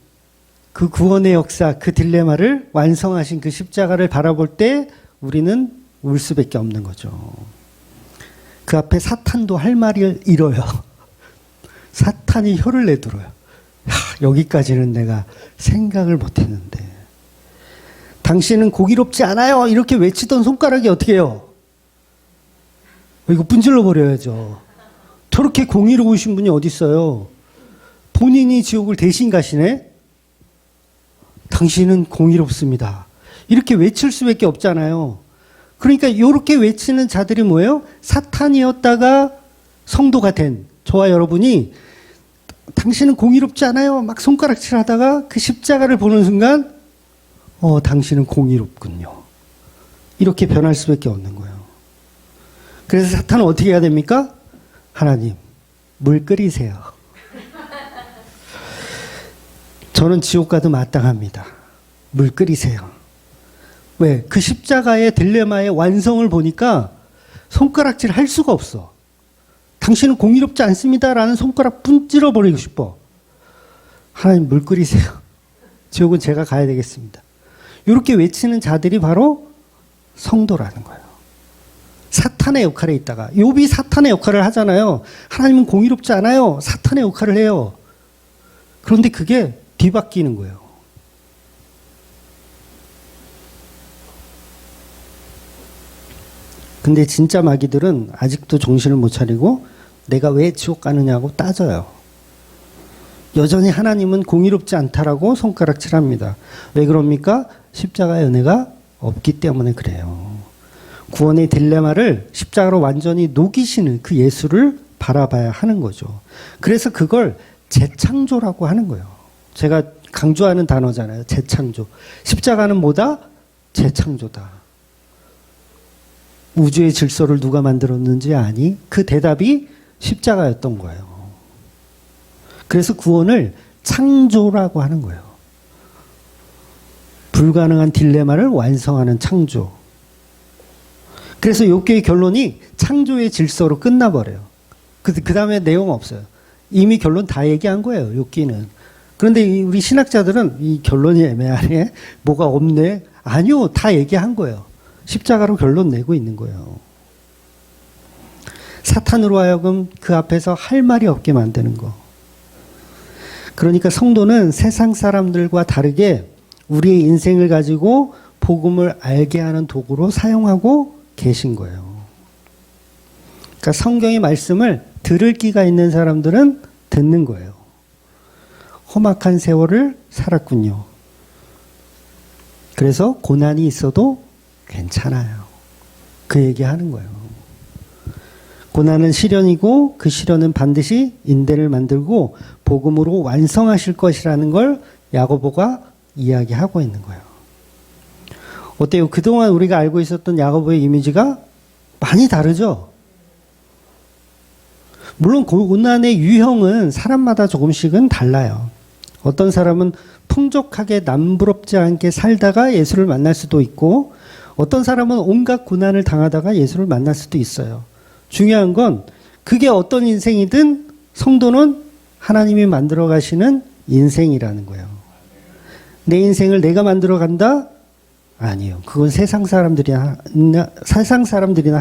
역사, 그 딜레마를 완성하신 그 십자가를 바라볼 때 우리는 울 수밖에 없는 거죠. 그 앞에 사탄도 할 말을 잃어요. 사탄이 혀를 내들어요. 여기까지는 내가 생각을 못했는데. 당신은 고기롭지 않아요. 이렇게 외치던 손가락이 어떻게 해요? 이거 분질러 버려야죠. 저렇게 공의로우신 분이 어디 있어요? 본인이 지옥을 대신 가시네? 당신은 공의롭습니다. 이렇게 외칠 수밖에 없잖아요. 그러니까 이렇게 외치는 자들이 뭐예요? 사탄이었다가 성도가 된 저와 여러분이 당신은 공의롭지 않아요. 막 손가락질 하다가 그 십자가를 보는 순간 당신은 공의롭군요. 이렇게 변할 수밖에 없는 거예요. 그래서 사탄은 어떻게 해야 됩니까? 하나님, 물 끓이세요. 저는 지옥 가도 마땅합니다. 물 끓이세요. 왜? 그 십자가의 딜레마의 완성을 보니까 손가락질 할 수가 없어. 당신은 공의롭지 않습니다라는 손가락 분질러 버리고 싶어. 하나님 물 끓이세요. 지옥은 제가 가야 되겠습니다. 이렇게 외치는 자들이 바로 성도라는 거예요. 사탄의 역할에 있다가 욥이 사탄의 역할을 하잖아요. 하나님은 공의롭지 않아요. 사탄의 역할을 해요. 그런데 그게 뒤바뀌는 거예요. 근데 진짜 마귀들은 아직도 정신을 못 차리고 내가 왜 지옥 가느냐고 따져요. 여전히 하나님은 공의롭지 않다라고 손가락질합니다. 왜 그럽니까? 십자가의 은혜가 없기 때문에 그래요. 구원의 딜레마를 십자가로 완전히 녹이시는 그 예수를 바라봐야 하는 거죠. 그래서 그걸 재창조라고 하는 거예요. 제가 강조하는 단어잖아요. 재창조. 십자가는 뭐다? 재창조다. 우주의 질서를 누가 만들었는지 아니? 그 대답이 십자가였던 거예요. 그래서 구원을 창조라고 하는 거예요. 불가능한 딜레마를 완성하는 창조. 그래서 욥기의 결론이 창조의 질서로 끝나버려요. 그 다음에 내용 없어요. 이미 결론 다 얘기한 거예요. 욥기는. 그런데 우리 신학자들은 이 결론이 애매하네. 뭐가 없네. 아니요. 다 얘기한 거예요. 십자가로 결론 내고 있는 거예요. 사탄으로 하여금 그 앞에서 할 말이 없게 만드는 거. 그러니까 성도는 세상 사람들과 다르게 우리의 인생을 가지고 복음을 알게 하는 도구로 사용하고 계신 거예요. 그러니까 성경의 말씀을 들을 끼가 있는 사람들은 듣는 거예요. 험악한 세월을 살았군요. 그래서 고난이 있어도 괜찮아요. 그 얘기하는 거예요. 고난은 시련이고 그 시련은 반드시 인대를 만들고 복음으로 완성하실 것이라는 걸 야고보가 이야기하고 있는 거예요. 어때요? 그동안 우리가 알고 있었던 야고보의 이미지가 많이 다르죠? 물론 고난의 유형은 사람마다 조금씩은 달라요. 어떤 사람은 풍족하게 남부럽지 않게 살다가 예수를 만날 수도 있고 어떤 사람은 온갖 고난을 당하다가 예수를 만날 수도 있어요. 중요한 건 그게 어떤 인생이든 성도는 하나님이 만들어 가시는 인생이라는 거예요. 내 인생을 내가 만들어 간다? 아니에요. 그건 세상 사람들이나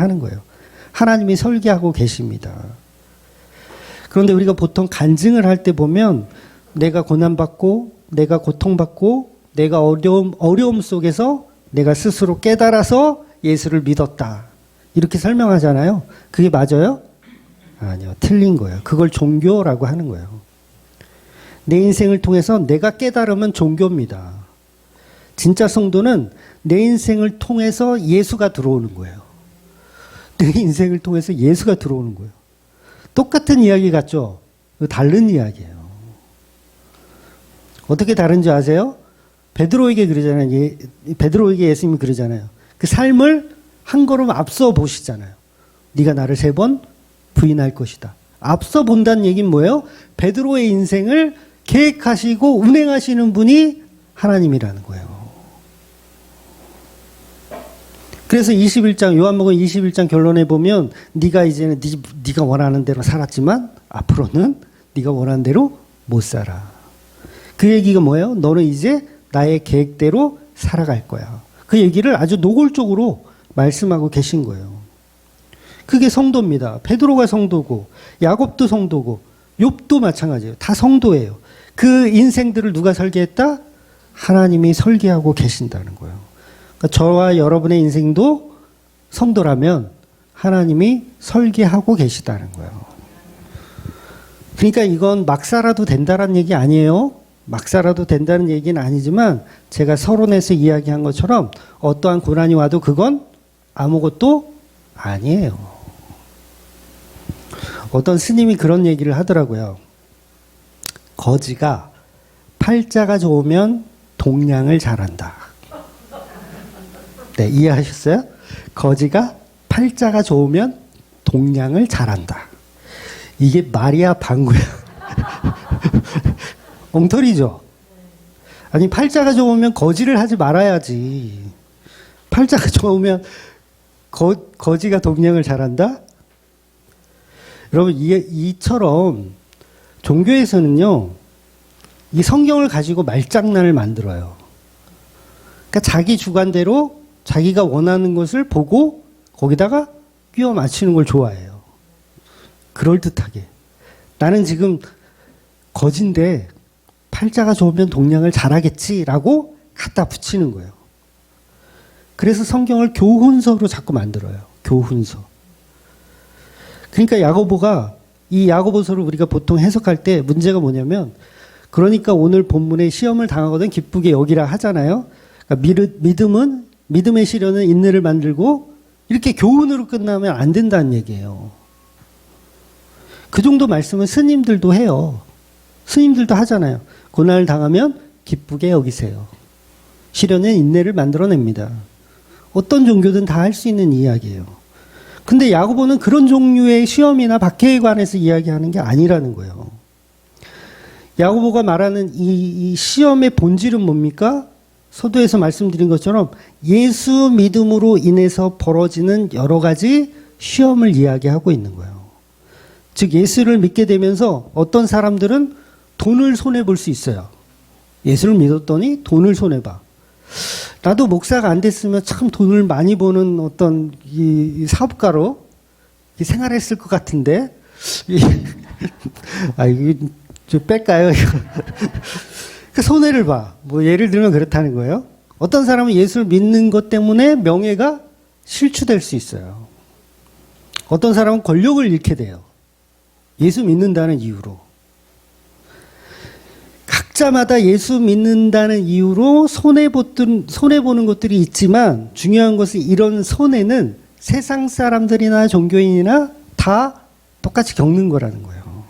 하는 거예요. 하나님이 설계하고 계십니다. 그런데 우리가 보통 간증을 할 때 보면 내가 고난받고 내가 고통받고 내가 어려움 속에서 내가 스스로 깨달아서 예수를 믿었다. 이렇게 설명하잖아요. 그게 맞아요? 아니요. 틀린 거예요. 그걸 종교라고 하는 거예요. 내 인생을 통해서 내가 깨달으면 종교입니다. 진짜 성도는 내 인생을 통해서 예수가 들어오는 거예요. 내 인생을 통해서 예수가 들어오는 거예요. 똑같은 이야기 같죠? 다른 이야기예요. 어떻게 다른지 아세요? 베드로에게 그러잖아요. 베드로에게 예수님이 그러잖아요. 그 삶을 한 걸음 앞서 보시잖아요. 네가 나를 3번 부인할 것이다. 앞서 본다는 얘기는 뭐예요? 베드로의 인생을 계획하시고 운행하시는 분이 하나님이라는 거예요. 그래서 21장 요한복음 21장 결론에 보면 네가 이제는 네가 원하는 대로 살았지만 앞으로는 네가 원하는 대로 못 살아. 그 얘기가 뭐예요? 너는 이제 나의 계획대로 살아갈 거야. 그 얘기를 아주 노골적으로 말씀하고 계신 거예요. 그게 성도입니다. 베드로가 성도고 야곱도 성도고 욥도 마찬가지예요. 다 성도예요. 그 인생들을 누가 설계했다? 하나님이 설계하고 계신다는 거예요. 그러니까 저와 여러분의 인생도 성도라면 하나님이 설계하고 계시다는 거예요. 그러니까 이건 막 살아도 된다는 얘기 아니에요. 막 살아도 된다는 얘기는 아니지만 제가 서론에서 이야기한 것처럼 어떠한 고난이 와도 그건 아무것도 아니에요. 어떤 스님이 그런 얘기를 하더라고요. 거지가 팔자가 좋으면 동냥을 잘한다. 네, 이해하셨어요? 거지가 팔자가 좋으면 동냥을 잘한다. 이게 말이야 방구야. 엉터리죠. 아니 팔자가 좋으면 거지를 하지 말아야지. 팔자가 좋으면 거지가 동냥을 잘한다? 여러분 이처럼 종교에서는요. 이 성경을 가지고 말장난을 만들어요. 그러니까 자기 주관대로 자기가 원하는 것을 보고 거기다가 끼워 맞추는 걸 좋아해요. 그럴듯하게. 나는 지금 거진데 팔자가 좋으면 동냥을 잘하겠지라고 갖다 붙이는 거예요. 그래서 성경을 교훈서로 자꾸 만들어요. 교훈서. 그러니까 야고보가 이 야고보서를 우리가 보통 해석할 때 문제가 뭐냐면 그러니까 오늘 본문에 시험을 당하거든 기쁘게 여기라 하잖아요. 그러니까 믿음의 시련은 인내를 만들고 이렇게 교훈으로 끝나면 안 된다는 얘기예요. 그 정도 말씀은 스님들도 해요. 스님들도 하잖아요. 고난을 당하면 기쁘게 여기세요. 시련은 인내를 만들어냅니다. 어떤 종교든 다 할 수 있는 이야기예요. 근데 야고보는 그런 종류의 시험이나 박해에 관해서 이야기하는 게 아니라는 거예요. 야고보가 말하는 이 시험의 본질은 뭡니까? 서두에서 말씀드린 것처럼 예수 믿음으로 인해서 벌어지는 여러 가지 시험을 이야기하고 있는 거예요. 즉 예수를 믿게 되면서 어떤 사람들은 돈을 손해볼 수 있어요. 예수를 믿었더니 돈을 손해봐. 나도 목사가 안 됐으면 참 돈을 많이 버는 어떤 이 사업가로 생활했을 것 같은데 이거 좀 뺄까요? 그 손해를 봐. 뭐 예를 들면 그렇다는 거예요. 어떤 사람은 예수를 믿는 것 때문에 명예가 실추될 수 있어요. 어떤 사람은 권력을 잃게 돼요. 예수 믿는다는 이유로. 각자마다 예수 믿는다는 이유로 손해보는 것들이 있지만 중요한 것은 이런 손해는 세상 사람들이나 종교인이나 다 똑같이 겪는 거라는 거예요.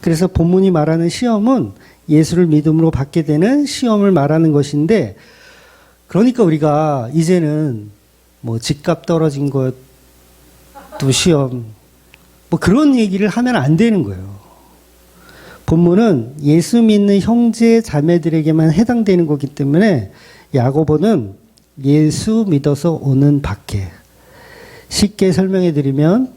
그래서 본문이 말하는 시험은 예수를 믿음으로 받게 되는 시험을 말하는 것인데, 그러니까 우리가 이제는 뭐 집값 떨어진 것도 시험, 뭐 그런 얘기를 하면 안 되는 거예요. 본문은 예수 믿는 형제 자매들에게만 해당되는 거기 때문에 야고보는 예수 믿어서 오는 밖에, 쉽게 설명해 드리면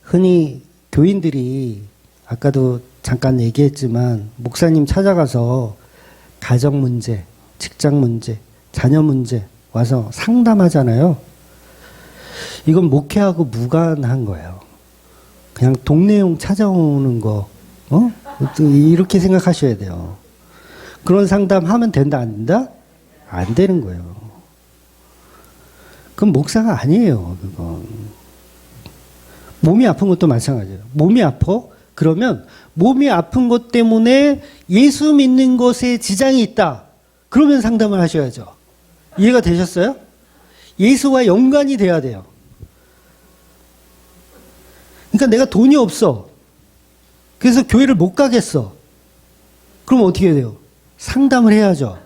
흔히 교인들이 아까도 잠깐 얘기했지만 목사님 찾아가서 가정 문제, 직장 문제, 자녀 문제 와서 상담하잖아요. 이건 목회하고 무관한 거예요. 그냥 동네용 찾아오는 거, 이렇게 생각하셔야 돼요. 그런 상담하면 된다, 안 된다? 안 되는 거예요. 그건 목사가 아니에요, 그건. 몸이 아픈 것도 마찬가지예요. 몸이 아파? 그러면 몸이 아픈 것 때문에 예수 믿는 것에 지장이 있다. 그러면 상담을 하셔야죠. 이해가 되셨어요? 예수와 연관이 돼야 돼요. 그러니까 내가 돈이 없어. 그래서 교회를 못 가겠어. 그럼 어떻게 해야 돼요? 상담을 해야죠.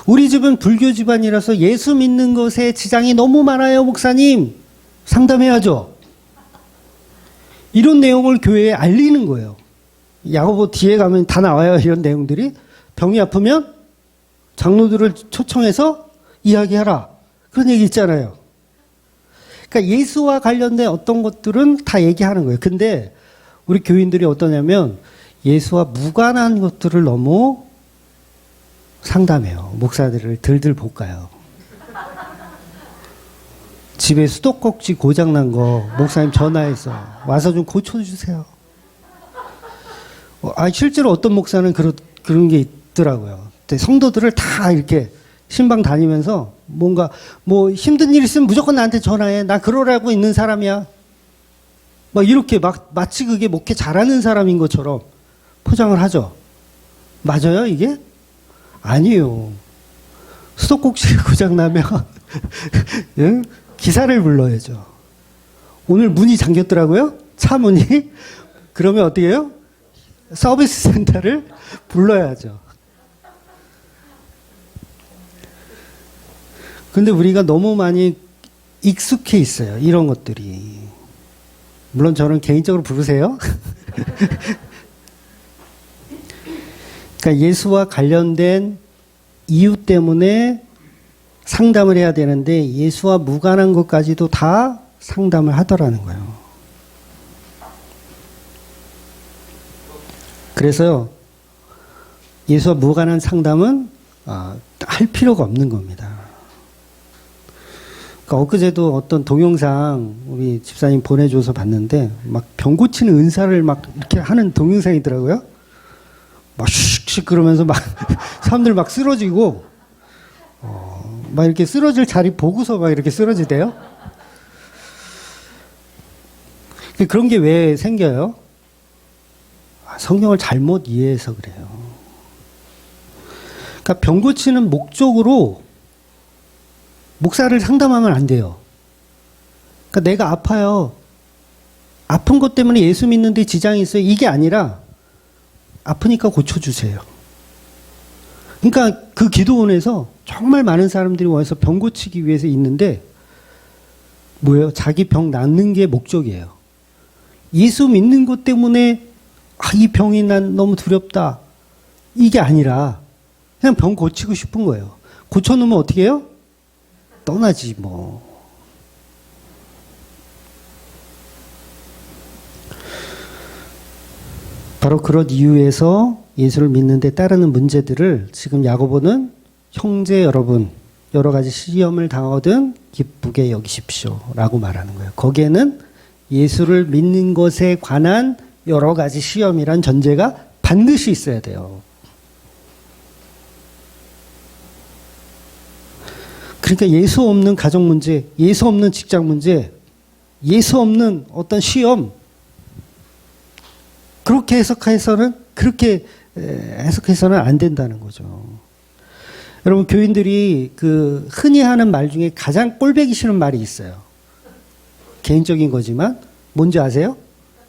우리 집은 불교 집안이라서 예수 믿는 것에 지장이 너무 많아요, 목사님. 상담해야죠. 이런 내용을 교회에 알리는 거예요. 야고보 뒤에 가면 다 나와요, 이런 내용들이. 병이 아프면 장로들을 초청해서 이야기하라. 그런 얘기 있잖아요. 그러니까 예수와 관련된 어떤 것들은 다 얘기하는 거예요. 근데 우리 교인들이 어떠냐면 예수와 무관한 것들을 너무 상담해요. 목사들을 들들 볶아요. 집에 수도꼭지 고장난 거 목사님 전화해서 와서 좀 고쳐주세요. 실제로 어떤 목사는 그런 게 있더라고요. 성도들을 다 이렇게 신방 다니면서 뭔가 뭐 힘든 일 있으면 무조건 나한테 전화해. 나 그러라고 있는 사람이야. 막 이렇게 마치 그게 목회 잘하는 사람인 것처럼 포장을 하죠. 맞아요, 이게? 아니에요. 수도꼭지 고장나면 응? 기사를 불러야죠. 오늘 문이 잠겼더라고요? 차 문이? 그러면 어떻게 해요? 서비스 센터를 불러야죠. 근데 우리가 너무 많이 익숙해 있어요. 이런 것들이. 물론 저는 개인적으로 부르세요. 그러니까 예수와 관련된 이유 때문에 상담을 해야 되는데 예수와 무관한 것까지도 다 상담을 하더라는 거예요. 그래서 예수와 무관한 상담은 할 필요가 없는 겁니다. 그러니까 엊그제도 어떤 동영상 우리 집사님 보내줘서 봤는데 막 병 고치는 은사를 막 이렇게 하는 동영상이더라고요. 막 슉슉 그러면서 막 사람들 막 쓰러지고 막 이렇게 쓰러질 자리 보고서 막 이렇게 쓰러지대요. 그런 게 왜 생겨요? 성경을 잘못 이해해서 그래요. 그러니까 병 고치는 목적으로 목사를 상담하면 안 돼요. 그러니까 내가 아파요. 아픈 것 때문에 예수 믿는데 지장이 있어요. 이게 아니라 아프니까 고쳐주세요. 그러니까 그 기도원에서 정말 많은 사람들이 와서 병 고치기 위해서 있는데 뭐예요? 자기 병 낫는 게 목적이에요. 예수 믿는 것 때문에 이 병이 난 너무 두렵다. 이게 아니라 그냥 병 고치고 싶은 거예요. 고쳐놓으면 어떻게 해요? 떠나지 뭐. 바로 그런 이유에서 예수를 믿는 데 따르는 문제들을 지금 야고보는 형제 여러분 여러 가지 시험을 당하든 기쁘게 여기십시오 라고 말하는 거예요. 거기에는 예수를 믿는 것에 관한 여러 가지 시험이란 전제가 반드시 있어야 돼요. 그러니까 예수 없는 가정 문제, 예수 없는 직장 문제, 예수 없는 어떤 시험, 그렇게 해석해서는 그렇게 해석해서는 안 된다는 거죠. 여러분, 교인들이 그 흔히 하는 말 중에 가장 꼴보기 싫은 말이 있어요. 개인적인 거지만 뭔지 아세요?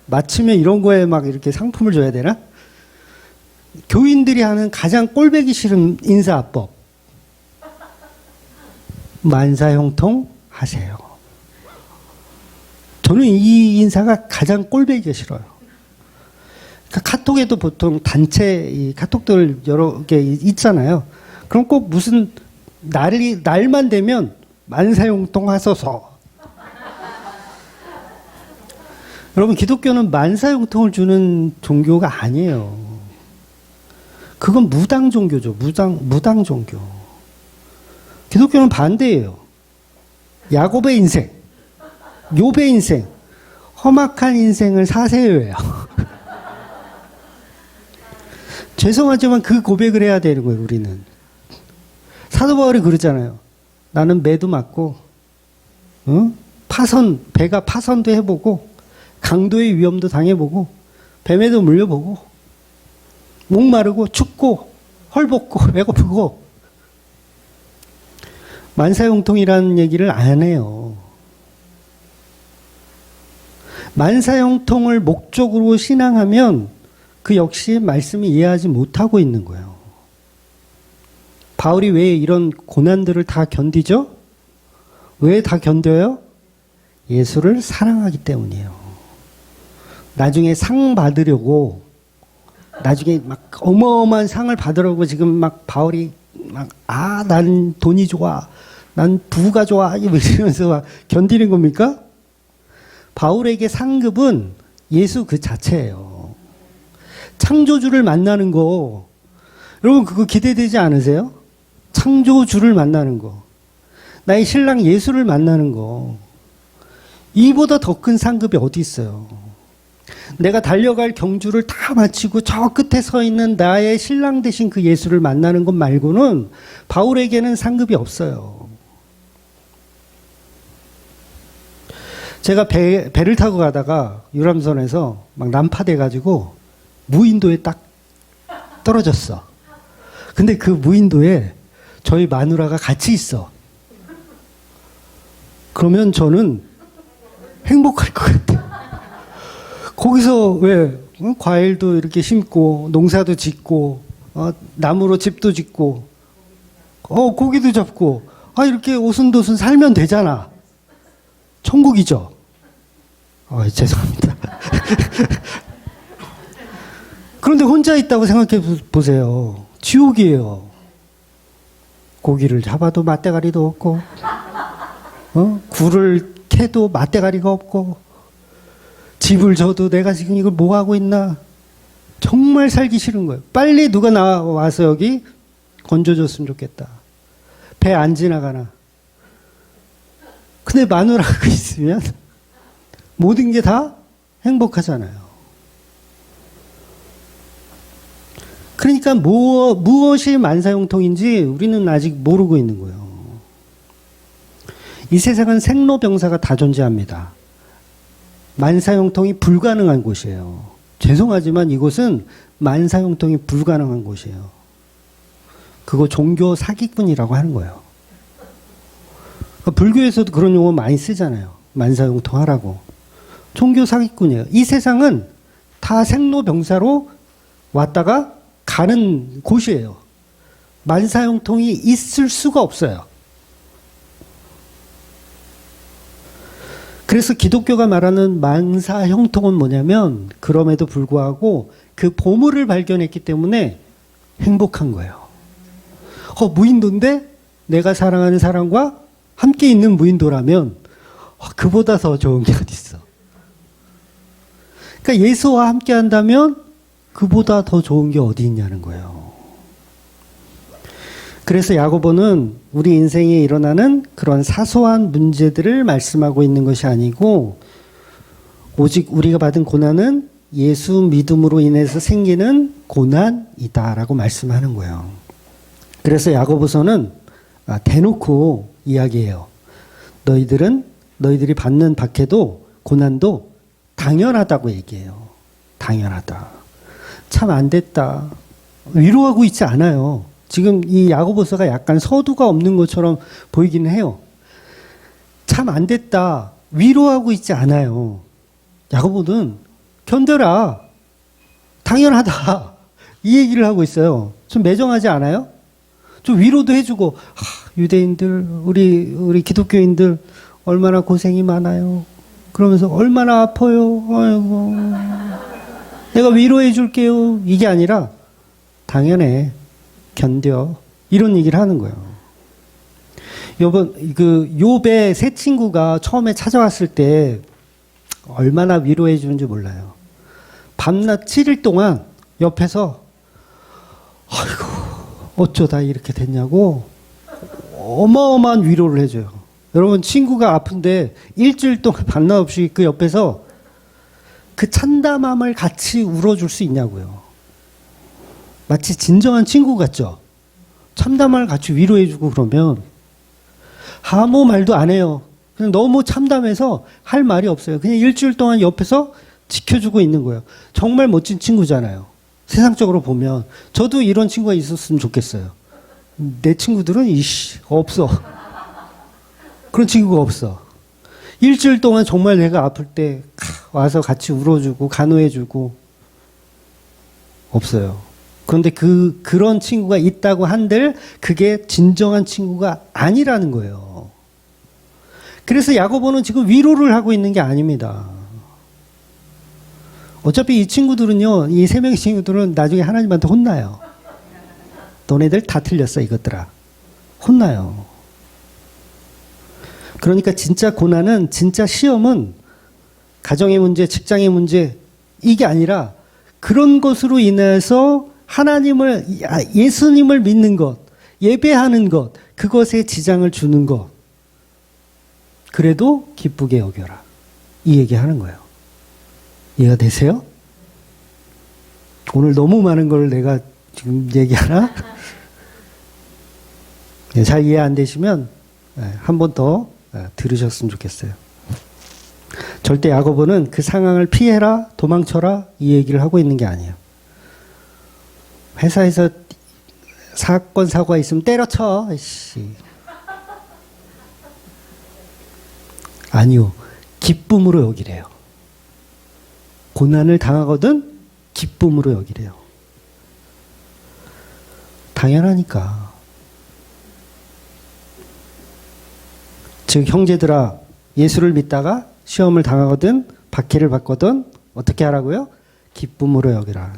맞추면 이런 거에 막 이렇게 상품을 줘야 되나? 교인들이 하는 가장 꼴보기 싫은 인사법. 만사형통 하세요. 저는 이 인사가 가장 꼴보기가 싫어요. 그러니까 카톡에도 보통 단체 이 카톡들 여러 개 있잖아요. 그럼 꼭 무슨 날만 되면 만사형통 하소서. 여러분, 기독교는 만사형통을 주는 종교가 아니에요. 그건 무당 종교죠. 무당 종교. 기독교는 반대예요. 야곱의 인생, 욥의 인생, 험악한 인생을 사세요예요. 죄송하지만 그 고백을 해야 되는 거예요, 우리는. 사도 바울이 그러잖아요. 나는 매도 맞고, 배가 파선도 해보고, 강도의 위험도 당해보고, 뱀에도 물려보고, 목마르고, 춥고, 헐벗고, 배고프고, 만사형통이라는 얘기를 안 해요. 만사형통을 목적으로 신앙하면 그 역시 말씀을 이해하지 못하고 있는 거예요. 바울이 왜 이런 고난들을 다 견디죠? 왜 다 견뎌요? 예수를 사랑하기 때문이에요. 나중에 상 받으려고, 나중에 막 어마어마한 상을 받으려고 지금 막 바울이 막, 난 돈이 좋아. 난 부가 좋아. 이러면서 막 견디는 겁니까? 바울에게 상급은 예수 그 자체예요. 창조주를 만나는 거, 여러분 그거 기대되지 않으세요? 창조주를 만나는 거, 나의 신랑 예수를 만나는 거, 이보다 더 큰 상급이 어디 있어요? 내가 달려갈 경주를 다 마치고 저 끝에 서 있는 나의 신랑 되신 그 예수를 만나는 것 말고는 바울에게는 상급이 없어요. 제가 배를 타고 가다가 유람선에서 막 난파돼가지고 무인도에 딱 떨어졌어. 근데 그 무인도에 저희 마누라가 같이 있어. 그러면 저는 행복할 것 같아. 거기서 왜 과일도 이렇게 심고 농사도 짓고 나무로 집도 짓고 고기도 잡고 이렇게 오순도순 살면 되잖아. 천국이죠. 죄송합니다. 그런데 혼자 있다고 생각해 보세요. 지옥이에요. 고기를 잡아도 맛대가리도 없고, 굴을 캐도 맛대가리가 없고, 집을 져도 내가 지금 이걸 뭐 하고 있나? 정말 살기 싫은 거예요. 빨리 누가 나와서 여기 건져줬으면 좋겠다. 배 안 지나가나. 근데 마누라가 있으면 모든 게 다 행복하잖아요. 그러니까 무엇이 만사형통인지 우리는 아직 모르고 있는 거예요. 이 세상은 생로병사가 다 존재합니다. 만사형통이 불가능한 곳이에요. 죄송하지만 이곳은 만사형통이 불가능한 곳이에요. 그거 종교 사기꾼이라고 하는 거예요. 불교에서도 그런 용어 많이 쓰잖아요. 만사형통 하라고. 종교 사기꾼이에요. 이 세상은 다 생로병사로 왔다가 가는 곳이에요. 만사형통이 있을 수가 없어요. 그래서 기독교가 말하는 만사형통은 뭐냐면 그럼에도 불구하고 그 보물을 발견했기 때문에 행복한 거예요. 무인도인데 내가 사랑하는 사람과 함께 있는 무인도라면 그보다 더 좋은 게 어디 있어. 그러니까 예수와 함께 한다면 그보다 더 좋은 게 어디 있냐는 거예요. 그래서 야고보는 우리 인생에 일어나는 그런 사소한 문제들을 말씀하고 있는 것이 아니고 오직 우리가 받은 고난은 예수 믿음으로 인해서 생기는 고난이다라고 말씀하는 거예요. 그래서 야고보서는 대놓고 이야기해요. 너희들이 받는 박해도 고난도 당연하다고 얘기해요. 당연하다. 참 안 됐다. 위로하고 있지 않아요. 지금 이 야고보서가 약간 서두가 없는 것처럼 보이기는 해요. 참 안 됐다. 위로하고 있지 않아요. 야고보는 견뎌라. 당연하다. 이 얘기를 하고 있어요. 좀 매정하지 않아요? 좀 위로도 해주고, 유대인들, 우리 기독교인들 얼마나 고생이 많아요. 그러면서 얼마나 아파요. 아이고. 내가 위로해 줄게요. 이게 아니라 당연해. 견뎌. 이런 얘기를 하는 거예요. 욥의 세 친구가 처음에 찾아왔을 때 얼마나 위로해 주는지 몰라요. 밤낮 7일 동안 옆에서 아이고 어쩌다 이렇게 됐냐고 어마어마한 위로를 해줘요. 여러분 친구가 아픈데 일주일 동안 밤낮 없이 그 옆에서 그 참담함을 같이 울어줄 수 있냐고요. 마치 진정한 친구 같죠? 참담함을 같이 위로해주고 그러면 아무 말도 안 해요. 그냥 너무 참담해서 할 말이 없어요. 그냥 일주일 동안 옆에서 지켜주고 있는 거예요. 정말 멋진 친구잖아요. 세상적으로 보면. 저도 이런 친구가 있었으면 좋겠어요. 내 친구들은 없어. 그런 친구가 없어. 일주일 동안 정말 내가 아플 때 와서 같이 울어주고 간호해주고 없어요. 그런데 그런 친구가 있다고 한들 그게 진정한 친구가 아니라는 거예요. 그래서 야고보는 지금 위로를 하고 있는 게 아닙니다. 어차피 이 친구들은요, 이 세 명의 친구들은 나중에 하나님한테 혼나요. 너네들 다 틀렸어, 이것들아. 혼나요. 그러니까 진짜 고난은, 진짜 시험은 가정의 문제, 직장의 문제, 이게 아니라 그런 것으로 인해서 예수님을 믿는 것, 예배하는 것, 그것에 지장을 주는 것. 그래도 기쁘게 여겨라. 이 얘기하는 거예요. 이해가 되세요? 오늘 너무 많은 걸 내가 지금 얘기하나? 잘 이해 안 되시면 한 번 더 들으셨으면 좋겠어요. 절대 야고보는 그 상황을 피해라, 도망쳐라 이 얘기를 하고 있는 게 아니에요. 회사에서 사건 사고가 있으면 때려쳐. 아니요. 기쁨으로 여기래요. 고난을 당하거든 기쁨으로 여기래요. 당연하니까. 즉 형제들아 예수를 믿다가 시험을 당하거든 박해를 받거든 어떻게 하라고요? 기쁨으로 여기라.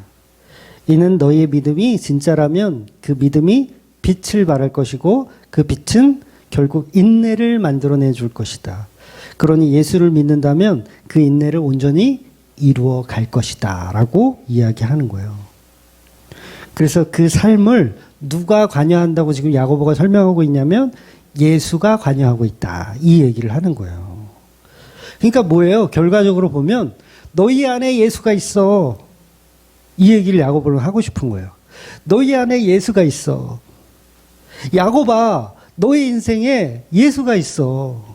이는 너희의 믿음이 진짜라면 그 믿음이 빛을 발할 것이고 그 빛은 결국 인내를 만들어내 줄 것이다. 그러니 예수를 믿는다면 그 인내를 온전히 이루어 갈 것이다 라고 이야기하는 거예요. 그래서 그 삶을 누가 관여한다고 지금 야고보가 설명하고 있냐면 예수가 관여하고 있다 이 얘기를 하는 거예요. 그러니까 뭐예요? 결과적으로 보면 너희 안에 예수가 있어 이 얘기를 야고보는 하고 싶은 거예요. 너희 안에 예수가 있어. 야고봐 너의 인생에 예수가 있어.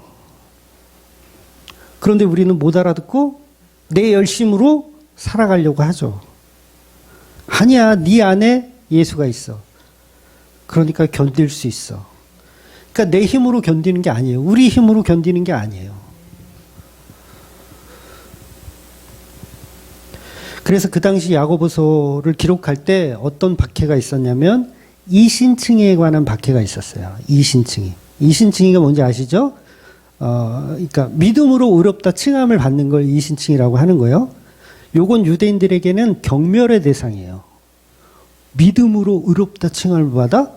그런데 우리는 못 알아듣고 내 열심으로 살아가려고 하죠. 아니야, 네 안에 예수가 있어. 그러니까 견딜 수 있어. 그러니까 내 힘으로 견디는 게 아니에요. 우리 힘으로 견디는 게 아니에요. 그래서 그 당시 야고보서를 기록할 때 어떤 박해가 있었냐면 이신칭에 관한 박해가 있었어요. 이신칭이. 이신칭이가 뭔지 아시죠? 그러니까 믿음으로 의롭다 칭함을 받는 걸 이신칭이라고 하는 거예요. 요건 유대인들에게는 경멸의 대상이에요. 믿음으로 의롭다 칭함을 받아?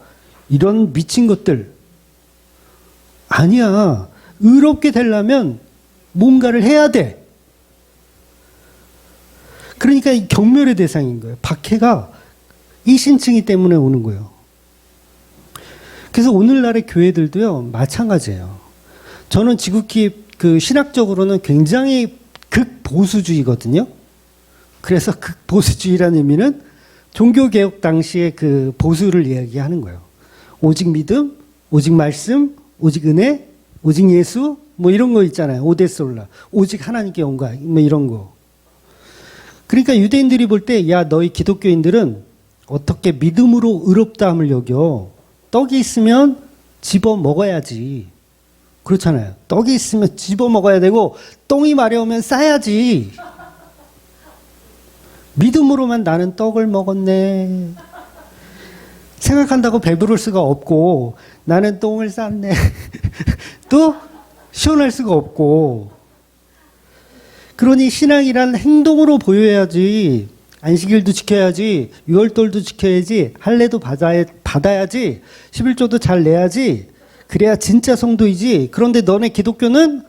이런 미친 것들. 아니야. 의롭게 되려면 뭔가를 해야 돼. 그러니까 이 경멸의 대상인 거예요. 박해가 이신칭이 때문에 오는 거예요. 그래서 오늘날의 교회들도요, 마찬가지예요. 저는 지극히 신학적으로는 굉장히 극보수주의거든요. 그래서 극보수주의라는 의미는 종교개혁 당시의 그 보수를 이야기하는 거예요. 오직 믿음, 오직 말씀, 오직 은혜, 오직 예수, 뭐 이런 거 있잖아요. 오데솔라. 오직 하나님께 온가, 뭐 이런 거. 그러니까 유대인들이 볼 때, 야, 너희 기독교인들은 어떻게 믿음으로 의롭다함을 여겨? 떡이 있으면 집어 먹어야지. 그렇잖아요. 떡이 있으면 집어 먹어야 되고, 똥이 마려우면 싸야지. 믿음으로만 나는 떡을 먹었네. 생각한다고 배부를 수가 없고, 나는 똥을 쌌네. 또 시원할 수가 없고. 그러니 신앙이란 행동으로 보여야지. 안식일도 지켜야지. 유월절도 지켜야지. 할례도 받아야지. 11조도 잘 내야지. 그래야 진짜 성도이지. 그런데 너네 기독교는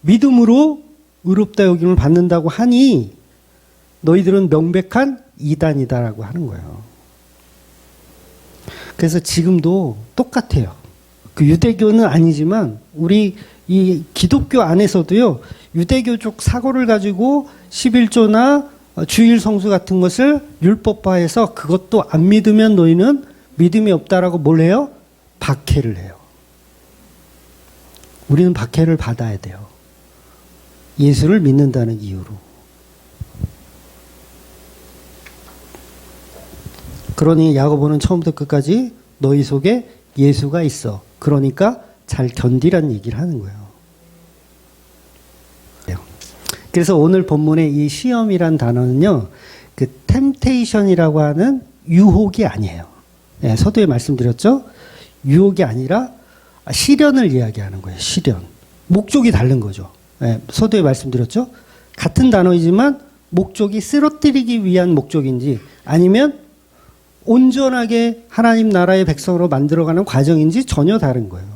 믿음으로 의롭다 여김을 받는다고 하니 너희들은 명백한 이단이다라고 하는 거예요. 그래서 지금도 똑같아요. 그 유대교는 아니지만 우리 이 기독교 안에서도요. 유대교적 사고를 가지고 11조나 주일 성수 같은 것을 율법화해서 그것도 안 믿으면 너희는 믿음이 없다라고 뭘 해요? 박해를 해요. 우리는 박해를 받아야 돼요. 예수를 믿는다는 이유로. 그러니 야고보는 처음부터 끝까지 너희 속에 예수가 있어. 그러니까 잘 견디란 얘기를 하는 거예요. 그래서 오늘 본문의 이 시험이란 단어는요, 그 템테이션이라고 하는 유혹이 아니에요. 네, 서두에 말씀드렸죠? 유혹이 아니라 시련을 이야기하는 거예요. 시련. 목적이 다른 거죠. 네, 서두에 말씀드렸죠? 같은 단어이지만 목적이 쓰러뜨리기 위한 목적인지 아니면 온전하게 하나님 나라의 백성으로 만들어가는 과정인지 전혀 다른 거예요.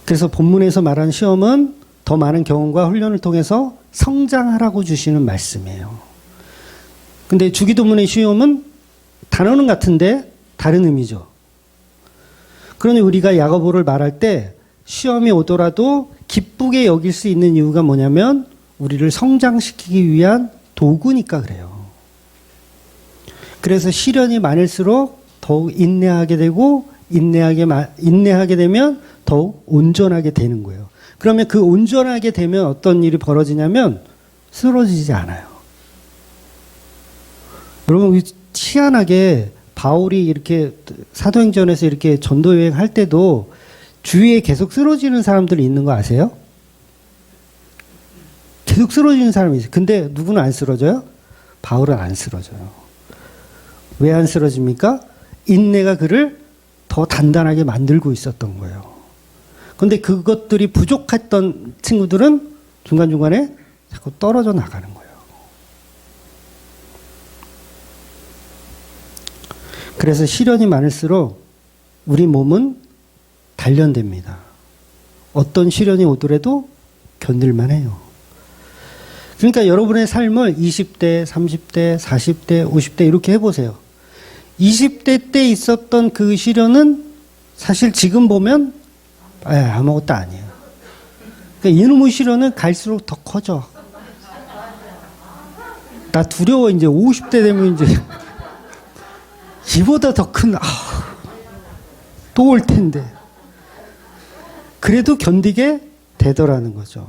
그래서 본문에서 말하는 시험은 더 많은 경험과 훈련을 통해서 성장하라고 주시는 말씀이에요. 근데 주기도문의 시험은 단어는 같은데 다른 의미죠. 그러니 우리가 야고보를 말할 때 시험이 오더라도 기쁘게 여길 수 있는 이유가 뭐냐면 우리를 성장시키기 위한 도구니까 그래요. 그래서 시련이 많을수록 더욱 인내하게 되고 인내하게 되면 더욱 온전하게 되는 거예요. 그러면 그 온전하게 되면 어떤 일이 벌어지냐면 쓰러지지 않아요. 여러분 희한하게 바울이 이렇게 사도행전에서 이렇게 전도여행 할 때도 주위에 계속 쓰러지는 사람들이 있는 거 아세요? 계속 쓰러지는 사람이 있어요. 근데 누구는 안 쓰러져요? 바울은 안 쓰러져요. 왜 안 쓰러집니까? 인내가 그를 더 단단하게 만들고 있었던 거예요. 그런데 그것들이 부족했던 친구들은 중간중간에 자꾸 떨어져 나가는 거예요. 그래서 시련이 많을수록 우리 몸은 단련됩니다. 어떤 시련이 오더라도 견딜만 해요. 그러니까 여러분의 삶을 20대, 30대, 40대, 50대 이렇게 해보세요. 20대 때 있었던 그 시련은 사실 지금 보면 아무것도 아니에요. 그러니까 이놈의 시련은 갈수록 더 커져. 나 두려워. 이제 50대 되면 이제 이보다 더 큰 또 올 텐데. 그래도 견디게 되더라는 거죠.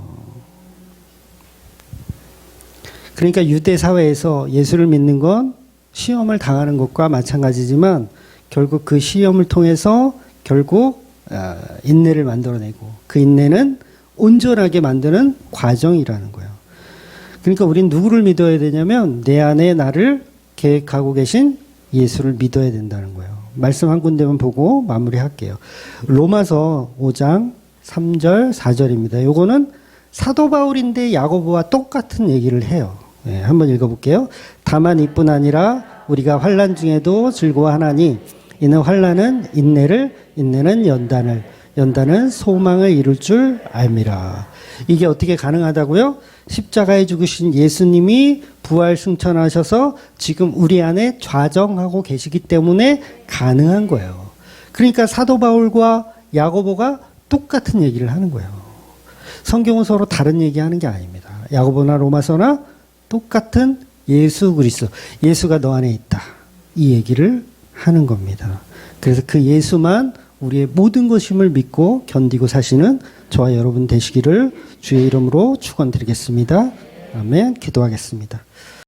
그러니까 유대 사회에서 예수를 믿는 건 시험을 당하는 것과 마찬가지지만 결국 그 시험을 통해서 결국 인내를 만들어내고 그 인내는 온전하게 만드는 과정이라는 거예요. 그러니까 우린 누구를 믿어야 되냐면 내 안에 나를 계획하고 계신 예수를 믿어야 된다는 거예요. 말씀 한 군데만 보고 마무리할게요. 로마서 5장 3절 4절입니다. 요거는 사도 바울인데 야고보와 똑같은 얘기를 해요. 네, 한번 읽어볼게요. 다만 이뿐 아니라 우리가 환난 중에도 즐거워하나니 이는 환난은 인내를, 인내는 연단을, 연단은 소망을 이룰 줄 알미라. 이게 어떻게 가능하다고요? 십자가에 죽으신 예수님이 부활 승천하셔서 지금 우리 안에 좌정하고 계시기 때문에 가능한 거예요. 그러니까 사도 바울과 야고보가 똑같은 얘기를 하는 거예요. 성경은 서로 다른 얘기하는 게 아닙니다. 야고보나 로마서나 똑같은 예수 그리스도, 예수가 너 안에 있다. 이 얘기를 하는 겁니다. 그래서 그 예수만 우리의 모든 것임을 믿고 견디고 사시는 저와 여러분 되시기를 주의 이름으로 축원드리겠습니다. 아멘. 기도하겠습니다.